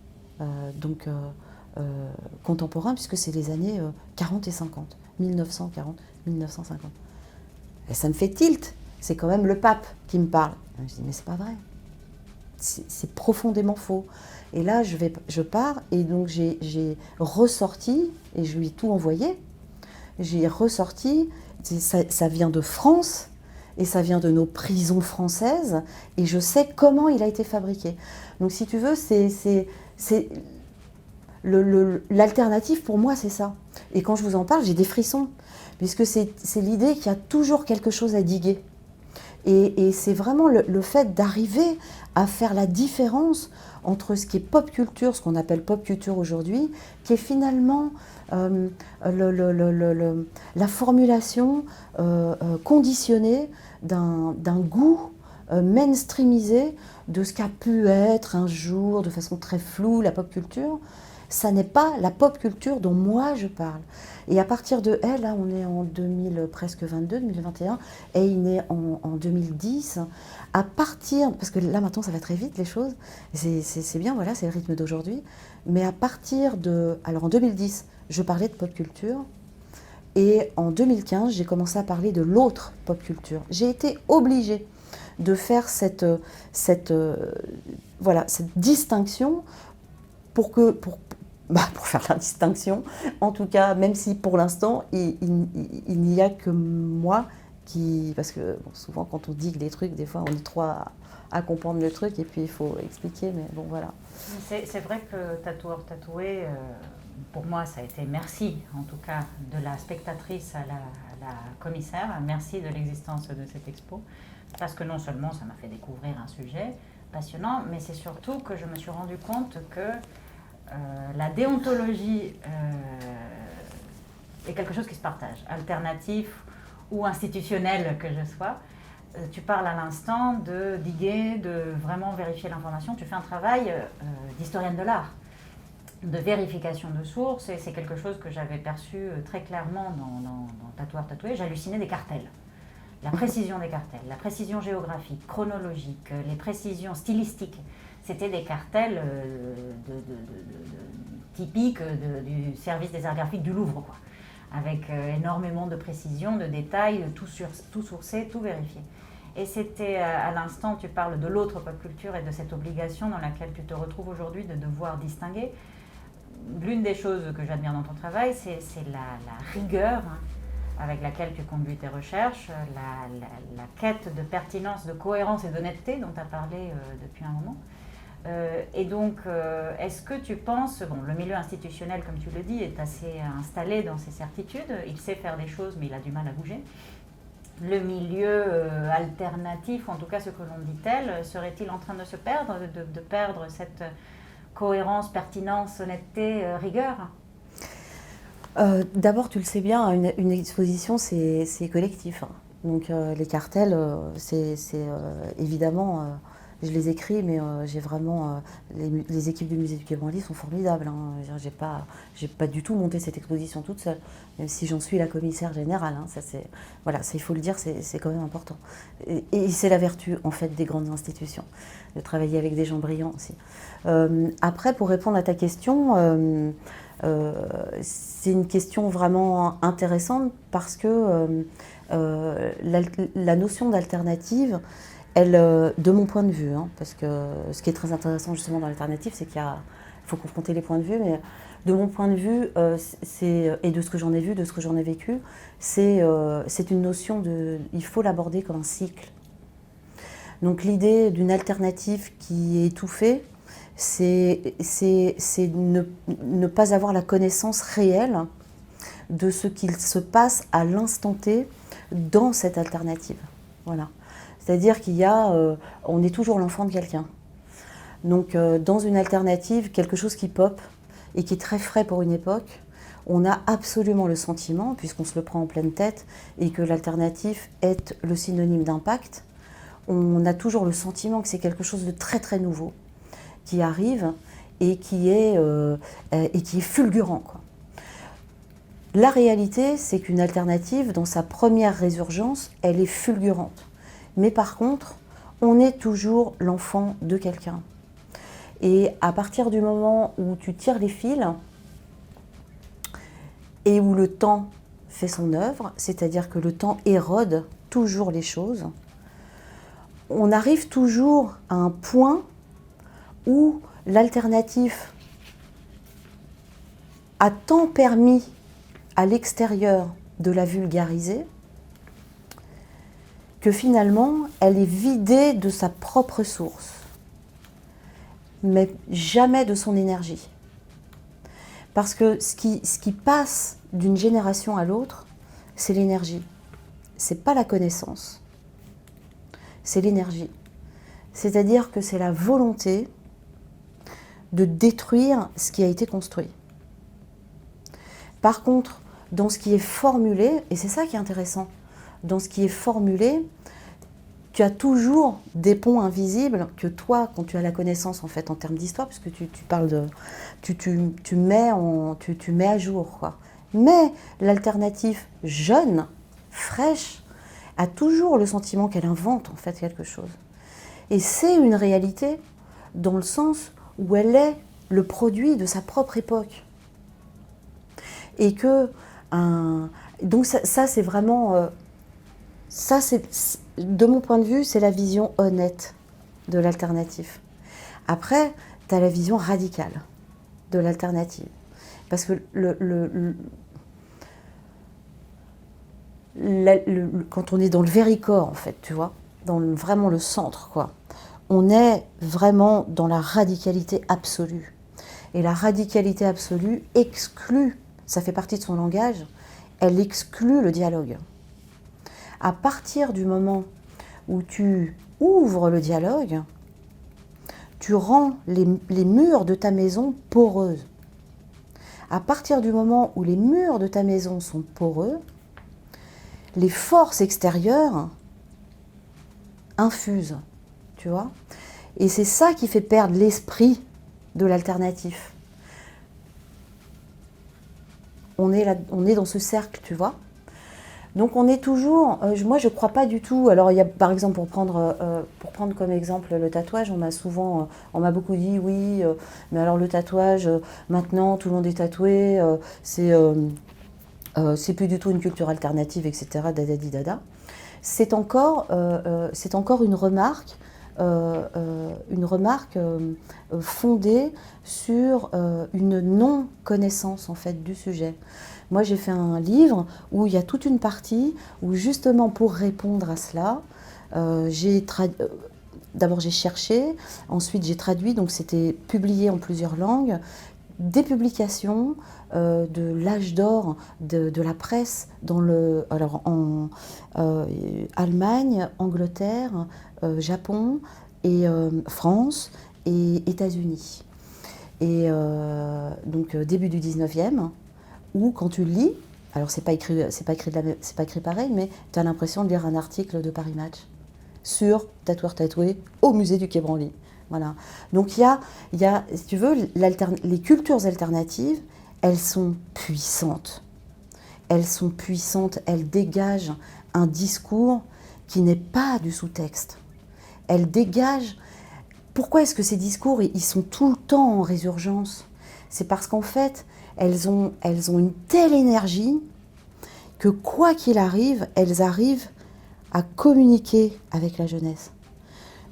contemporain, puisque c'est les années 40 et 50, 1940, 1950. Et ça me fait tilt, c'est quand même le pape qui me parle. Je dis, mais c'est pas vrai, c'est profondément faux. Et là, je pars, et donc j'ai ressorti, et je lui ai tout envoyé, j'ai ressorti, ça vient de France, et ça vient de nos prisons françaises, et je sais comment il a été fabriqué. Donc si tu veux, l'alternative pour moi, c'est ça. Et quand je vous en parle, j'ai des frissons, puisque c'est l'idée qu'il y a toujours quelque chose à diguer. Et c'est vraiment le fait d'arriver à faire la différence entre ce qui est pop culture, ce qu'on appelle pop culture aujourd'hui, qui est finalement la formulation conditionnée d'un goût mainstreamisé de ce qu'a pu être un jour, de façon très floue, la pop culture. Ça n'est pas la pop culture dont moi je parle. Et à partir de elle, là on est en 2022, 2021, et il est en 2010. À partir, parce que là maintenant ça va très vite les choses, c'est bien, voilà, c'est le rythme d'aujourd'hui. Mais à partir de, alors en 2010, je parlais de pop culture, et en 2015, j'ai commencé à parler de l'autre pop culture. J'ai été obligée de faire cette distinction pour faire la distinction, en tout cas, même si pour l'instant, il n'y a que moi qui... Parce que bon, souvent, quand on dit des trucs, des fois, on est trop à comprendre le truc, et puis il faut expliquer, mais bon, voilà. C'est vrai que tatoueur tatoué, pour moi, ça a été merci, en tout cas, de la spectatrice à la commissaire. Merci de l'existence de cette expo, parce que non seulement ça m'a fait découvrir un sujet passionnant, mais c'est surtout que je me suis rendu compte que la déontologie est quelque chose qui se partage, alternatif ou institutionnel que je sois. Tu parles à l'instant de diguer, de vraiment vérifier l'information. Tu fais un travail d'historienne de l'art, de vérification de sources, et c'est quelque chose que j'avais perçu très clairement dans Tatoueur Tatoué. J'hallucinais des cartels. La précision des cartels, la précision géographique, chronologique, les précisions stylistiques. C'était des cartels typiques du service des arts graphiques du Louvre, quoi, avec énormément de précision, de détails, tout sourcé, tout vérifié. Et c'était à l'instant, tu parles de l'autre pop culture et de cette obligation dans laquelle tu te retrouves aujourd'hui de devoir distinguer. L'une des choses que j'admire dans ton travail, c'est la rigueur avec laquelle tu conduis tes recherches, la quête de pertinence, de cohérence et d'honnêteté dont tu as parlé depuis un moment. Et donc, est-ce que tu penses, bon, le milieu institutionnel, comme tu le dis, est assez installé dans ses certitudes, il sait faire des choses, mais il a du mal à bouger. Le milieu alternatif, en tout cas ce que l'on dit tel, serait-il en train de se perdre, de perdre cette cohérence, pertinence, honnêteté, rigueur ? D'abord, tu le sais bien, une exposition, c'est collectif. Donc les cartels, c'est évidemment, je les écris, mais j'ai vraiment... les équipes du musée du Quai Branly sont formidables. Hein. J'ai pas du tout monté cette exposition toute seule, même si j'en suis la commissaire générale. Hein. Ça, il faut le dire, c'est quand même important. Et c'est la vertu, en fait, des grandes institutions, de travailler avec des gens brillants aussi. Après, pour répondre à ta question... c'est une question vraiment intéressante parce que la notion d'alternative, elle, de mon point de vue, hein, parce que ce qui est très intéressant justement dans l'alternative, c'est qu'il faut confronter les points de vue, mais de mon point de vue, et de ce que j'en ai vu, de ce que j'en ai vécu, c'est une notion il faut l'aborder comme un cycle. Donc l'idée d'une alternative qui est étouffée, c'est ne pas avoir la connaissance réelle de ce qu'il se passe à l'instant T dans cette alternative. Voilà. C'est-à-dire on est toujours l'enfant de quelqu'un. Donc dans une alternative, quelque chose qui pop et qui est très frais pour une époque, on a absolument le sentiment, puisqu'on se le prend en pleine tête, et que l'alternative est le synonyme d'impact, on a toujours le sentiment que c'est quelque chose de très très nouveau qui arrive et qui est fulgurant, quoi. La réalité, c'est qu'une alternative, dans sa première résurgence, elle est fulgurante. Mais par contre, on est toujours l'enfant de quelqu'un. Et à partir du moment où tu tires les fils et où le temps fait son œuvre, c'est-à-dire que le temps érode toujours les choses, on arrive toujours à un point où l'alternatif a tant permis à l'extérieur de la vulgariser que finalement elle est vidée de sa propre source, mais jamais de son énergie. Parce que ce qui passe d'une génération à l'autre, c'est l'énergie. C'est pas la connaissance, c'est l'énergie. C'est-à-dire que c'est la volonté de détruire ce qui a été construit. Par contre, dans ce qui est formulé, et c'est ça qui est intéressant, dans ce qui est formulé, tu as toujours des ponts invisibles que toi, quand tu as la connaissance en fait en termes d'histoire, puisque tu parles de, tu mets à jour, quoi. Mais l'alternative jeune, fraîche, a toujours le sentiment qu'elle invente en fait quelque chose. Et c'est une réalité dans le sens où elle est le produit de sa propre époque. Et que donc ça c'est vraiment ça c'est, de mon point de vue, c'est la vision honnête de l'alternative. Après, tu as la vision radicale de l'alternative. Parce que quand on est dans le Vericor, en fait, tu vois, vraiment le centre, quoi, on est vraiment dans la radicalité absolue. Et la radicalité absolue exclut, ça fait partie de son langage, elle exclut le dialogue. À partir du moment où tu ouvres le dialogue, tu rends les murs de ta maison poreuses. À partir du moment où les murs de ta maison sont poreux, les forces extérieures infusent, tu vois. Et c'est ça qui fait perdre l'esprit de l'alternatif. On est dans ce cercle, tu vois. Donc on est toujours, moi je ne crois pas du tout, alors il y a par exemple pour prendre comme exemple le tatouage, on m'a beaucoup dit oui, mais alors le tatouage, maintenant tout le monde est tatoué, c'est plus du tout une culture alternative, etc. Dadadi dada. C'est encore une remarque fondée sur une non-connaissance en fait du sujet. Moi, j'ai fait un livre où il y a toute une partie où, justement, pour répondre à cela, d'abord j'ai cherché, ensuite j'ai traduit, donc c'était publié en plusieurs langues, des publications de l'âge d'or de la presse en Allemagne, Angleterre, Japon, et France et États-Unis. Et donc début du 19e, où quand tu lis, alors c'est pas écrit pareil, mais tu as l'impression de lire un article de Paris Match sur tatoueur tatoué au musée du Quai Branly. Voilà. Donc il y a, si tu veux, les cultures alternatives, elles sont puissantes. Elles sont puissantes, elles dégagent un discours qui n'est pas du sous-texte. Elles dégagent. Pourquoi est-ce que ces discours, ils sont tout le temps en résurgence ? C'est parce qu'en fait, elles ont une telle énergie que quoi qu'il arrive, elles arrivent à communiquer avec la jeunesse.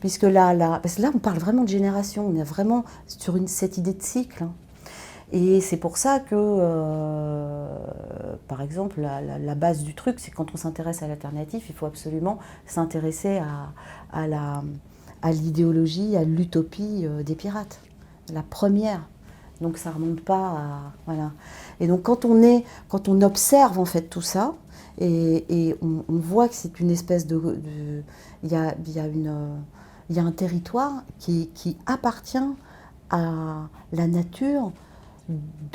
Puisque parce que là, on parle vraiment de génération, on est vraiment sur cette idée de cycle. Et c'est pour ça que, par exemple, la base du truc, c'est que quand on s'intéresse à l'alternatif, il faut absolument s'intéresser à l'idéologie, à l'utopie des pirates, la première. Donc ça remonte pas à... Voilà. Et donc quand on observe en fait tout ça, et on voit que c'est une espèce de... Il y a un territoire qui appartient à la nature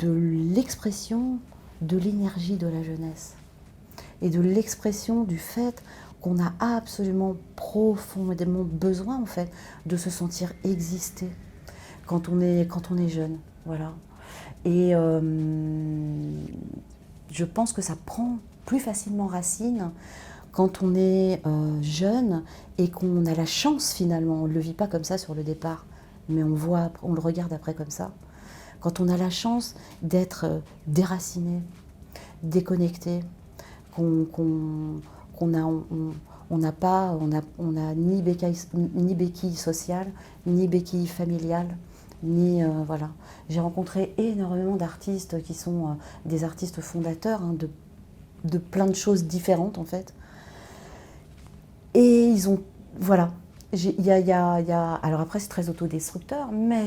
de l'expression de l'énergie de la jeunesse. Et de l'expression du fait qu'on a absolument profondément besoin en fait de se sentir exister quand on est jeune. Voilà. Et je pense que ça prend plus facilement racine quand on est jeune et qu'on a la chance finalement, on ne le vit pas comme ça sur le départ, mais on le regarde après comme ça. Quand on a la chance d'être déraciné, déconnecté, on n'a ni béquille sociale, ni béquille familiale, voilà. J'ai rencontré énormément d'artistes qui sont des artistes fondateurs de plein de choses différentes en fait. Et ils ont, voilà. Alors après c'est très autodestructeur, mais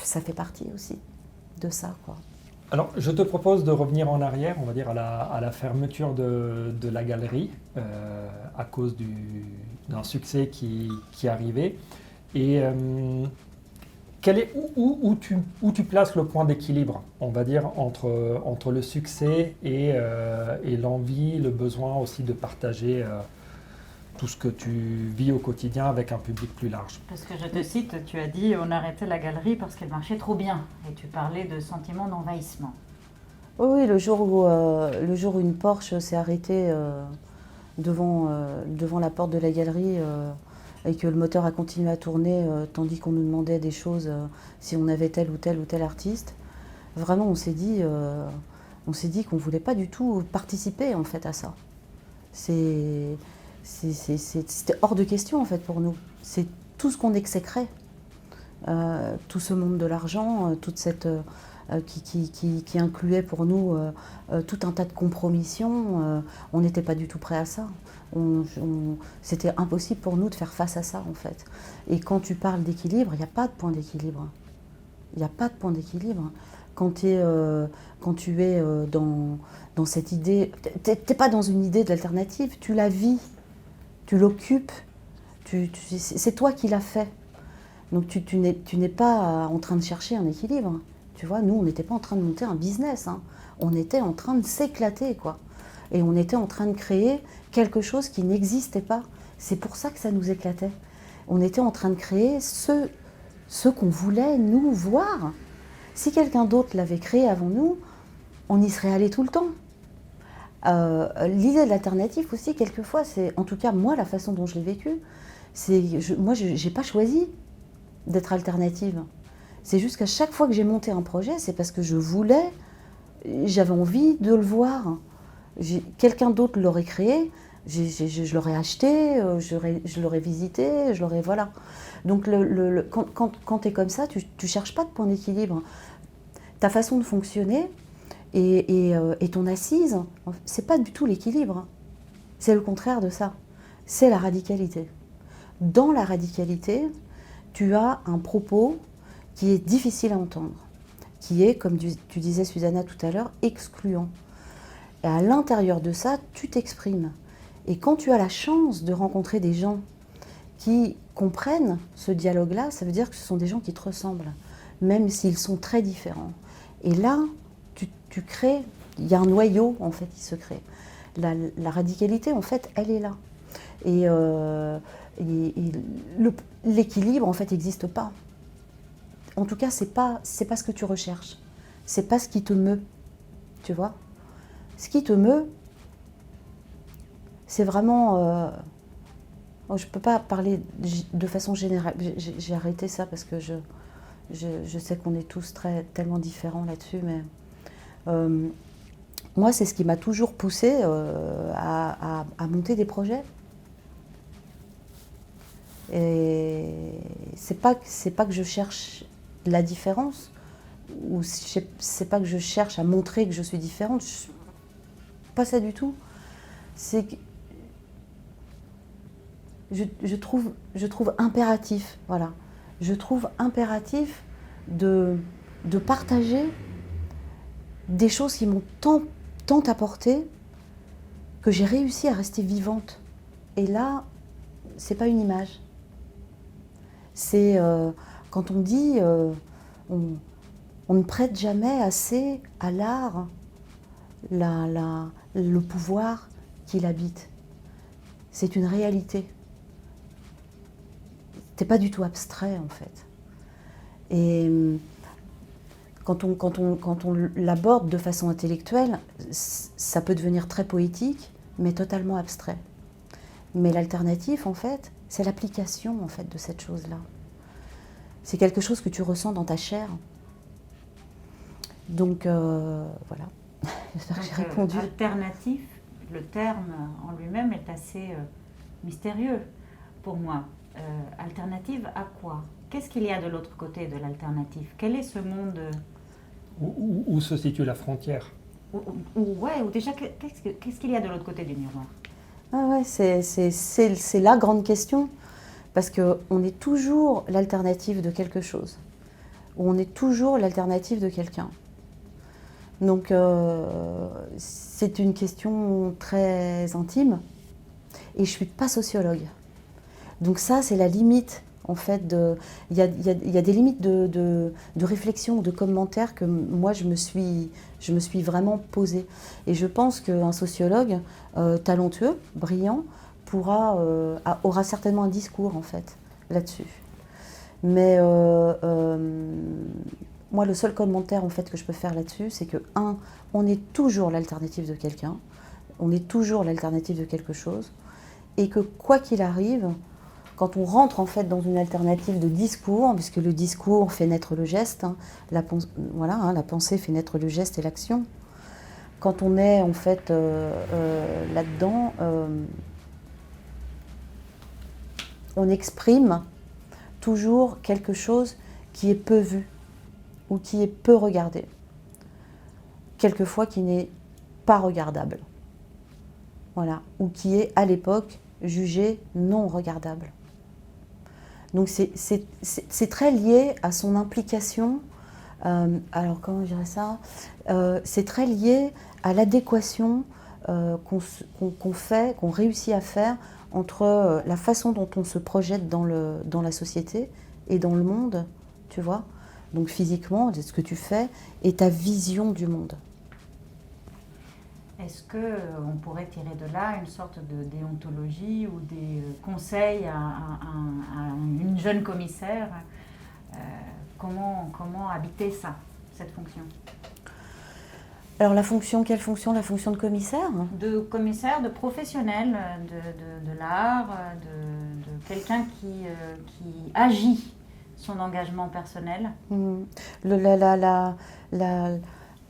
ça fait partie aussi de ça, quoi. Alors, je te propose de revenir en arrière, on va dire à la fermeture de la galerie, à cause d'un succès qui arrivait. Et où tu places le point d'équilibre, on va dire, entre le succès et l'envie, le besoin aussi de partager tout ce que tu vis au quotidien avec un public plus large. Parce que je te cite, tu as dit on arrêtait la galerie parce qu'elle marchait trop bien. Et tu parlais de sentiment d'envahissement. Oui, le jour où une Porsche s'est arrêtée devant la porte de la galerie et que le moteur a continué à tourner tandis qu'on nous demandait des choses, si on avait tel ou tel artiste, vraiment on s'est dit qu'on ne voulait pas du tout participer en fait à ça. C'était hors de question en fait pour nous. C'est tout ce qu'on exécrait, tout ce monde de l'argent, toute cette qui incluait pour nous tout un tas de compromissions. On n'était pas du tout prêt à ça. C'était impossible pour nous de faire face à ça en fait. Et quand tu parles d'équilibre, il n'y a pas de point d'équilibre. Il n'y a pas de point d'équilibre. Quand tu es dans cette idée, tu n'es pas dans une idée de l'alternative, tu la vis. Tu l'occupes, c'est toi qui l'as fait. Donc tu n'es pas en train de chercher un équilibre. Tu vois, nous, on n'était pas en train de monter un business. Hein. On était en train de s'éclater, quoi. Et on était en train de créer quelque chose qui n'existait pas. C'est pour ça que ça nous éclatait. On était en train de créer ce qu'on voulait, nous, voir. Si quelqu'un d'autre l'avait créé avant nous, on y serait allé tout le temps. L'idée de l'alternative aussi, quelquefois, c'est, en tout cas moi, la façon dont je l'ai vécu, moi, je n'ai pas choisi d'être alternative. C'est juste qu'à chaque fois que j'ai monté un projet, c'est parce que j'avais envie de le voir. Quelqu'un d'autre l'aurait créé, je l'aurais acheté, je l'aurais visité, voilà. Donc quand tu es comme ça, tu ne cherches pas de point d'équilibre. Ta façon de fonctionner et ton assise, c'est pas du tout l'équilibre. C'est le contraire de ça. C'est la radicalité. Dans la radicalité, tu as un propos qui est difficile à entendre, qui est, comme tu disais Susanna tout à l'heure, excluant. Et à l'intérieur de ça, tu t'exprimes. Et quand tu as la chance de rencontrer des gens qui comprennent ce dialogue-là, ça veut dire que ce sont des gens qui te ressemblent, même s'ils sont très différents. Et là, tu crées, il y a un noyau en fait qui se crée. La radicalité, en fait, elle est là. Et l'équilibre, en fait, n'existe pas. En tout cas, c'est pas ce que tu recherches. C'est pas ce qui te meut, tu vois. Ce qui te meut, c'est vraiment... je peux pas parler de façon générale. J'ai arrêté ça parce que je sais qu'on est tous tellement différents là-dessus, mais... moi, c'est ce qui m'a toujours poussée à monter des projets. Et c'est pas que je cherche la différence, ou c'est pas que je cherche à montrer que je suis différente. Pas ça du tout. C'est que je trouve impératif, voilà. Je trouve impératif de partager des choses qui m'ont tant apporté que j'ai réussi à rester vivante. Et là, c'est pas une image. C'est quand on dit on ne prête jamais assez à l'art le pouvoir qu'il habite. C'est une réalité. C'est pas du tout abstrait en fait. Et quand on l'aborde de façon intellectuelle, ça peut devenir très poétique, mais totalement abstrait. Mais l'alternative, en fait, c'est l'application en fait de cette chose-là. C'est quelque chose que tu ressens dans ta chair. Donc voilà, j'espère que j'ai répondu. Alternatif, le terme en lui-même est assez mystérieux pour moi. Alternative à quoi? Qu'est-ce qu'il y a de l'autre côté de l'alternative? Quel est ce monde? Où se situe la frontière? Ou déjà, qu'est-ce qu'il y a de l'autre côté du miroir? Ah ouais, c'est la grande question, parce qu'on est toujours l'alternative de quelque chose, ou on est toujours l'alternative de quelqu'un. Donc c'est une question très intime, et je ne suis pas sociologue. Donc ça, c'est la limite, en fait. Il y a des limites de réflexion, de commentaires que moi, je me suis vraiment posée. Et je pense qu'un sociologue talentueux, brillant, aura certainement un discours, en fait, là-dessus. Mais moi, le seul commentaire, en fait, que je peux faire là-dessus, c'est que, on est toujours l'alternative de quelqu'un, on est toujours l'alternative de quelque chose, et que quoi qu'il arrive, quand on rentre en fait dans une alternative de discours, puisque le discours fait naître le geste, la pensée fait naître le geste et l'action. Quand on est en fait là-dedans, on exprime toujours quelque chose qui est peu vu ou qui est peu regardé, quelquefois qui n'est pas regardable, voilà, ou qui est à l'époque jugé non regardable. Donc c'est très lié à son implication, alors comment je dirais ça, c'est très lié à l'adéquation qu'on réussit à faire entre la façon dont on se projette dans la société et dans le monde, tu vois. Donc physiquement, c'est ce que tu fais, et ta vision du monde. Est-ce qu'on pourrait tirer de là une sorte de déontologie ou des conseils à une jeune commissaire? Comment habiter ça, cette fonction? Alors la fonction, quelle fonction? La fonction de commissaire? De commissaire, de professionnel de l'art, de quelqu'un qui agit son engagement personnel.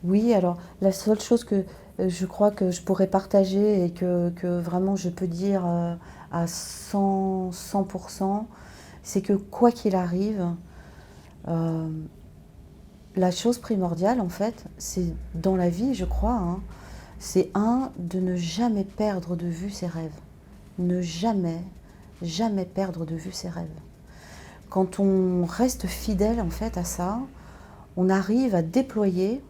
Oui, alors la seule chose que je crois que je pourrais partager et que vraiment je peux dire à 100%, c'est que quoi qu'il arrive, la chose primordiale en fait, c'est dans la vie, je crois, c'est de ne jamais perdre de vue ses rêves. Ne jamais perdre de vue ses rêves. Quand on reste fidèle en fait à ça, on arrive à déployer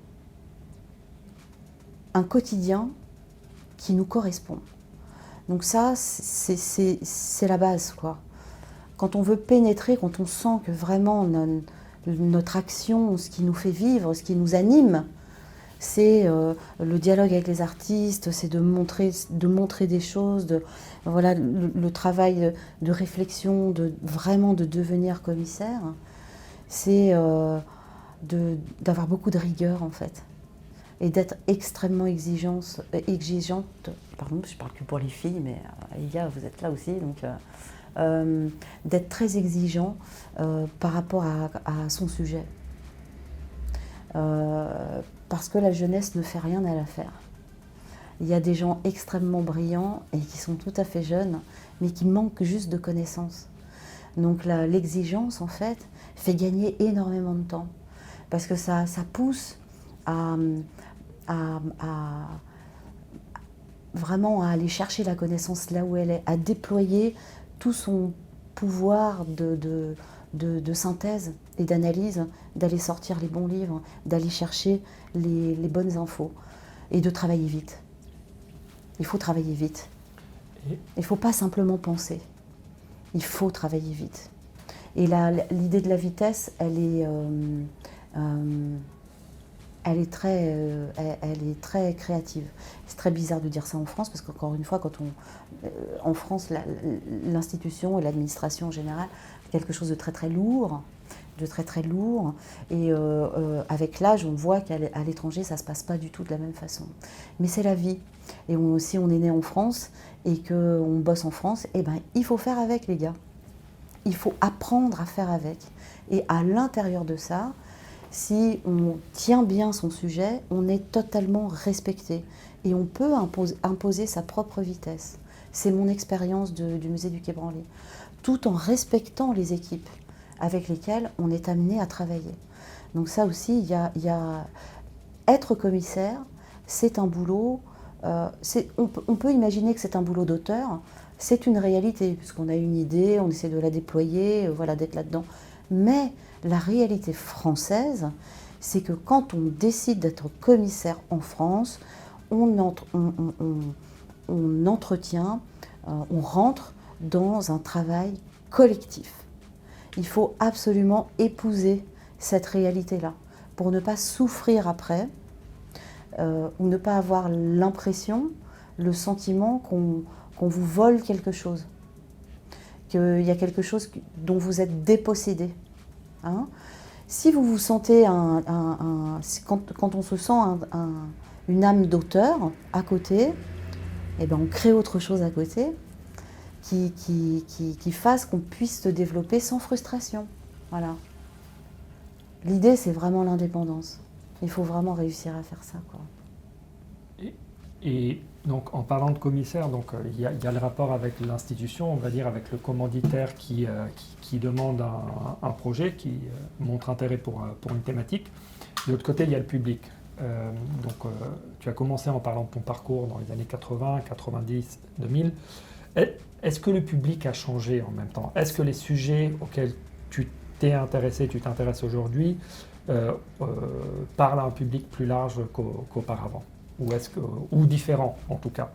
un quotidien qui nous correspond. Donc ça, c'est la base, quoi. Quand on veut pénétrer, quand on sent que vraiment notre action, ce qui nous fait vivre, ce qui nous anime, c'est le dialogue avec les artistes, c'est de montrer des choses, voilà, le travail de réflexion, vraiment de devenir commissaire, c'est d'avoir beaucoup de rigueur en fait, et d'être extrêmement exigeante, pardon, je parle que pour les filles, mais Elia, vous êtes là aussi, donc d'être très exigeant par rapport à son sujet. Parce que la jeunesse ne fait rien à l'affaire. Il y a des gens extrêmement brillants et qui sont tout à fait jeunes, mais qui manquent juste de connaissances. Donc l'exigence, en fait, fait gagner énormément de temps. Parce que ça pousse vraiment à aller chercher la connaissance là où elle est, à déployer tout son pouvoir de synthèse et d'analyse, d'aller sortir les bons livres, d'aller chercher les bonnes infos et de travailler vite. Il faut travailler vite. Il ne faut pas simplement penser. Il faut travailler vite. Et l'idée de la vitesse, elle est très créative. C'est très bizarre de dire ça en France, parce qu'encore une fois, en France, l'institution et l'administration en général, c'est quelque chose de très très lourd, et avec l'âge, on voit qu'à l'étranger, ça ne se passe pas du tout de la même façon. Mais c'est la vie. Et si on est né en France et qu'on bosse en France, eh ben, il faut faire avec, les gars. il faut apprendre à faire avec. Et à l'intérieur de ça, si on tient bien son sujet, on est totalement respecté. Et on peut imposer sa propre vitesse. C'est mon expérience du musée du Quai Branly. Tout en respectant les équipes avec lesquelles on est amené à travailler. Donc ça aussi, il y a être commissaire, c'est un boulot, on peut imaginer que c'est un boulot d'auteur, c'est une réalité, puisqu'on a une idée, on essaie de la déployer, voilà, d'être là-dedans. Mais la réalité française, c'est que quand on décide d'être commissaire en France, on entretient, on rentre dans un travail collectif. Il faut absolument épouser cette réalité-là pour ne pas souffrir après ou ne pas avoir l'impression, le sentiment qu'on vous vole quelque chose, qu'il y a quelque chose dont vous êtes dépossédé. Hein? Si vous vous sentez, quand on se sent une âme d'auteur à côté, eh ben on crée autre chose à côté qui fasse qu'on puisse se développer sans frustration. Voilà. L'idée, c'est vraiment l'indépendance. Il faut vraiment réussir à faire ça, quoi. Et donc, en parlant de commissaire, donc il y a le rapport avec l'institution, on va dire, avec le commanditaire qui demande un projet, qui montre intérêt pour une thématique. De l'autre côté, il y a le public. Tu as commencé en parlant de ton parcours dans les années 80, 90, 2000. Est-ce que le public a changé en même temps? Est-ce que les sujets auxquels tu t'es intéressé, tu t'intéresses aujourd'hui, parlent à un public plus large qu'auparavant? Ou différent, en tout cas?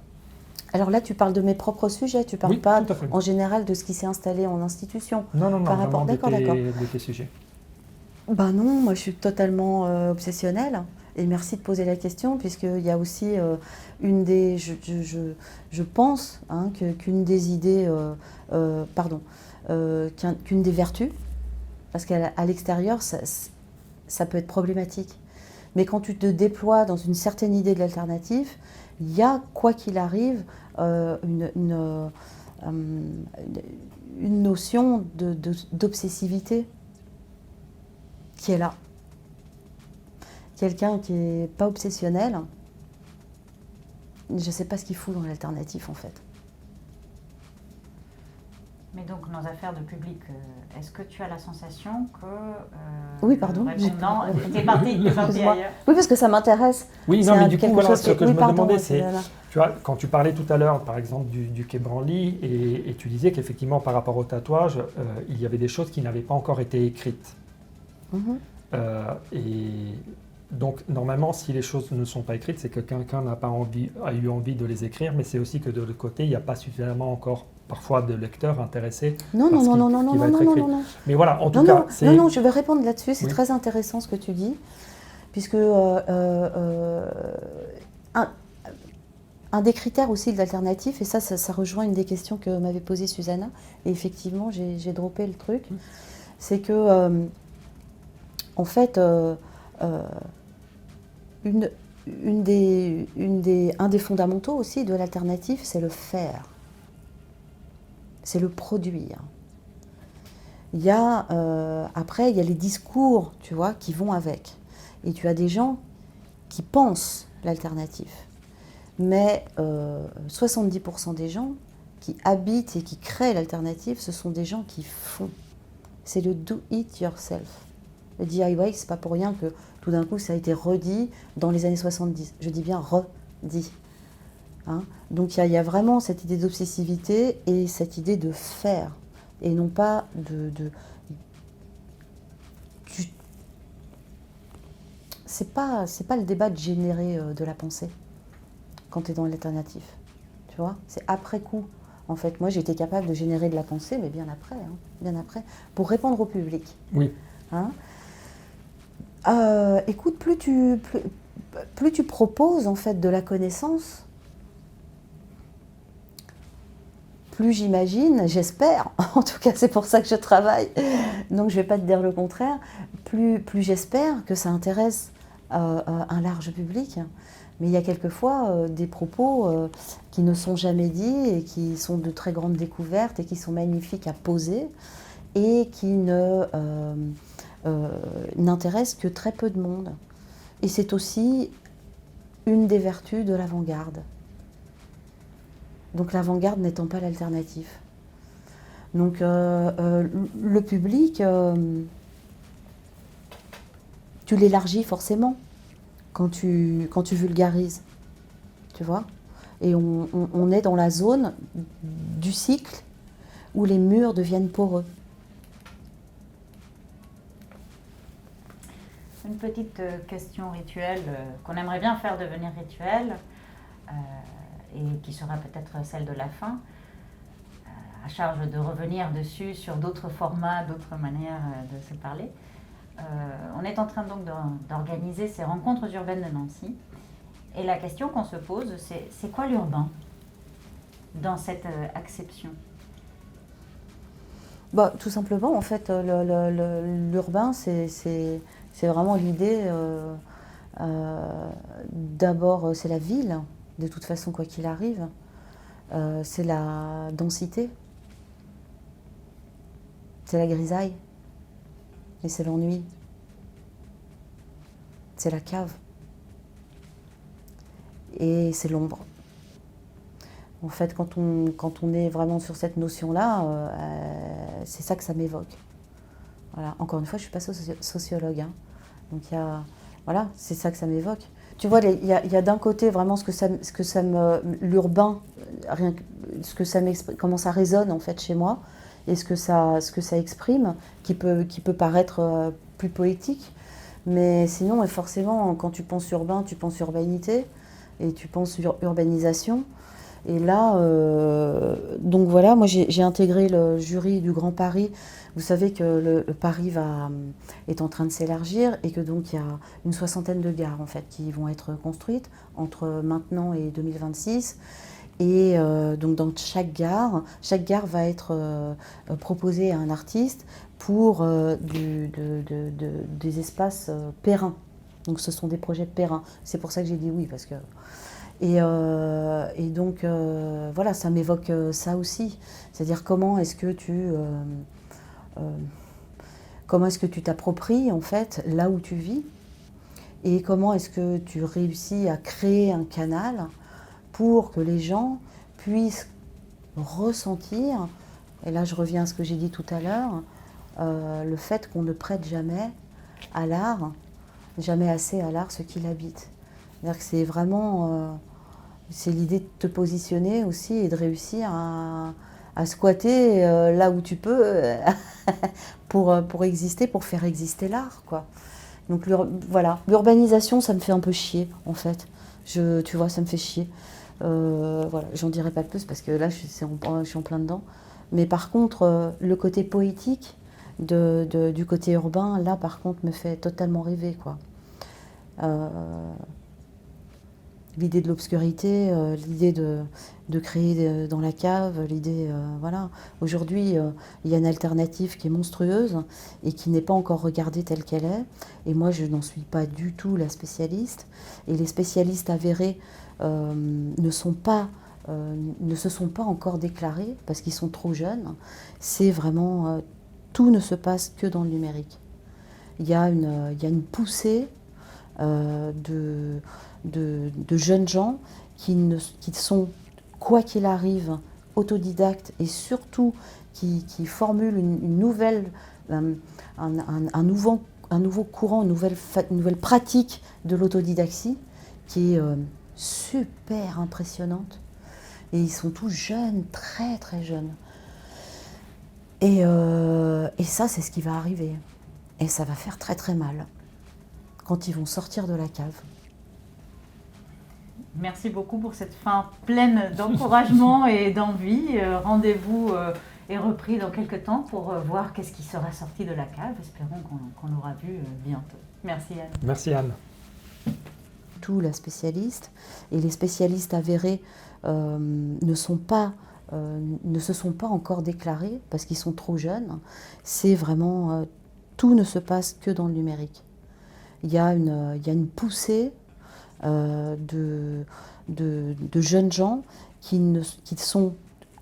Alors là, tu parles de mes propres sujets, tu parles pas en général de ce qui s'est installé en institution. Non, par rapport, d'accord. De tes sujets. Ben non, moi je suis totalement obsessionnelle. Et merci de poser la question, puisqu'il y a aussi une des... Je pense qu'une des idées... qu'une des vertus, parce qu'à l'extérieur, ça peut être problématique. Mais quand tu te déploies dans une certaine idée de l'alternatif, il y a, quoi qu'il arrive, une notion d'obsessivité qui est là. Quelqu'un qui n'est pas obsessionnel, je ne sais pas ce qu'il fout dans l'alternatif en fait. Mais donc, nos affaires de public, est-ce que tu as la sensation que... oui, pardon. Non, t'es parti ailleurs. Oui, parce que ça m'intéresse. Oui, non, mais du coup, voilà, ce que je me demandais, c'est... Tu vois, quand tu parlais tout à l'heure, par exemple, du Quai Branly, et tu disais qu'effectivement, par rapport au tatouage, il y avait des choses qui n'avaient pas encore été écrites. Et donc, normalement, si les choses ne sont pas écrites, c'est que quelqu'un a eu envie de les écrire, mais c'est aussi que de l'autre côté, il n'y a pas suffisamment encore parfois de lecteurs intéressés. Non. Mais voilà, en tout cas, c'est... Non, je vais répondre là-dessus. C'est très intéressant ce que tu dis, puisque un des critères aussi de l'alternatif, et ça rejoint une des questions que m'avait posée Susanna, et effectivement, j'ai droppé le truc, c'est que, en fait, un des fondamentaux aussi de l'alternatif, c'est le faire. C'est le produire. Après, il y a les discours, tu vois, qui vont avec. Et tu as des gens qui pensent l'alternatif. Mais 70% des gens qui habitent et qui créent l'alternative, ce sont des gens qui font. C'est le do it yourself. Le DIY, c'est pas pour rien que tout d'un coup ça a été redit dans les années 70. Je dis bien redit. Donc il y a vraiment cette idée d'obsessivité et cette idée de faire, et non pas c'est pas le débat de générer de la pensée quand tu es dans l'alternatif, tu vois, c'est après coup. En fait, moi j'ai été capable de générer de la pensée, mais bien après, pour répondre au public. Oui. Écoute, plus tu proposes en fait de la connaissance, plus j'imagine, j'espère, en tout cas c'est pour ça que je travaille, donc je ne vais pas te dire le contraire, plus j'espère que ça intéresse un large public. Mais il y a quelquefois des propos qui ne sont jamais dits et qui sont de très grandes découvertes et qui sont magnifiques à poser et qui n'intéresse que très peu de monde. Et c'est aussi une des vertus de l'avant-garde. Donc l'avant-garde n'étant pas l'alternative. Donc le public, tu l'élargis forcément quand tu vulgarises, tu vois. Et on est dans la zone du cycle où les murs deviennent poreux. Une petite question rituelle qu'on aimerait bien faire devenir rituel et qui sera peut-être celle de la fin. À charge de revenir dessus sur d'autres formats, d'autres manières de se parler. On est en train donc d'organiser ces rencontres urbaines de Nancy. Et la question qu'on se pose, c'est quoi l'urbain dans cette acception? Bah, tout simplement, en fait, l'urbain, c'est vraiment l'idée. D'abord, c'est la ville, de toute façon, quoi qu'il arrive. C'est la densité. C'est la grisaille. Et c'est l'ennui. C'est la cave. Et c'est l'ombre. En fait, quand on est vraiment sur cette notion-là, c'est ça que ça m'évoque. Voilà. Encore une fois, je ne suis pas sociologue. Hein. Donc, voilà, c'est ça que ça m'évoque. Tu vois, il y a d'un côté vraiment l'urbain, comment ça résonne en fait chez moi, et ce que ça exprime, qui peut paraître plus poétique. Mais sinon, et forcément, quand tu penses urbain, tu penses urbanité, et tu penses urbanisation. Et là, donc voilà, moi j'ai intégré le jury du Grand Paris. Vous savez que le Paris est en train de s'élargir et que donc il y a une 60aine de gares en fait qui vont être construites entre maintenant et 2026. Et donc dans chaque gare va être proposée à un artiste pour des espaces périns. Donc ce sont des projets périns. C'est pour ça que j'ai dit oui, parce que... Et donc, voilà, ça m'évoque ça aussi. C'est-à-dire comment est-ce que tu t'appropries, en fait, là où tu vis, et comment est-ce que tu réussis à créer un canal pour que les gens puissent ressentir, et là je reviens à ce que j'ai dit tout à l'heure, le fait qu'on ne prête jamais à l'art, jamais assez à l'art ce qu'il habite. C'est-à-dire que c'est vraiment... c'est l'idée de te positionner aussi et de réussir à squatter là où tu peux pour exister, pour faire exister l'art, quoi. Donc voilà, l'urbanisation, ça me fait un peu chier, en fait. Tu vois, ça me fait chier. Voilà, j'en dirai pas plus parce que là, je suis en plein dedans. Mais par contre, le côté poétique du côté urbain, là, par contre, me fait totalement rêver, quoi. L'idée de l'obscurité, l'idée de créer dans la cave, l'idée, voilà. Aujourd'hui, il y a une alternative qui est monstrueuse et qui n'est pas encore regardée telle qu'elle est. Et moi, je n'en suis pas du tout la spécialiste. Et les spécialistes avérés ne se sont pas encore déclarés parce qu'ils sont trop jeunes. C'est vraiment... tout ne se passe que dans le numérique. Il y a une poussée de jeunes gens qui sont, quoi qu'il arrive, autodidactes et surtout qui formulent une nouvelle, un nouveau courant, une nouvelle pratique de l'autodidaxie qui est super impressionnante. Et ils sont tous jeunes, très très jeunes. Et ça, c'est ce qui va arriver. Et ça va faire très très mal quand ils vont sortir de la cave. Merci beaucoup pour cette fin pleine d'encouragement et d'envie. Rendez-vous est repris dans quelques temps pour voir qu'est-ce qui sera sorti de la cave. Espérons qu'on l'aura vu bientôt. Merci Anne. Merci Anne. Tout la spécialiste et les spécialistes avérés ne se sont pas encore déclarés parce qu'ils sont trop jeunes. C'est vraiment tout ne se passe que dans le numérique. Il y a une poussée de jeunes gens qui sont,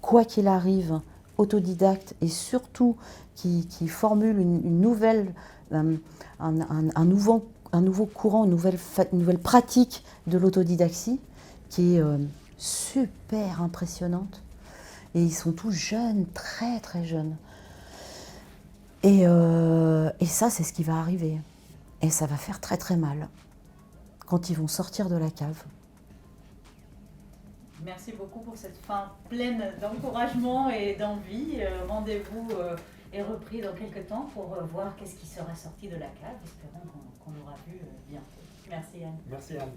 quoi qu'il arrive, autodidactes et surtout qui formulent une nouvelle, un nouveau courant, une nouvelle pratique de l'autodidaxie qui est super impressionnante. Et ils sont tous jeunes, très très jeunes. Et ça, c'est ce qui va arriver. Et ça va faire très très mal quand ils vont sortir de la cave. Merci beaucoup pour cette fin pleine d'encouragement et d'envie. Rendez-vous est repris dans quelques temps pour voir qu'est-ce qui sera sorti de la cave. Espérons qu'on l'aura vu bientôt. Merci Anne. Merci Anne.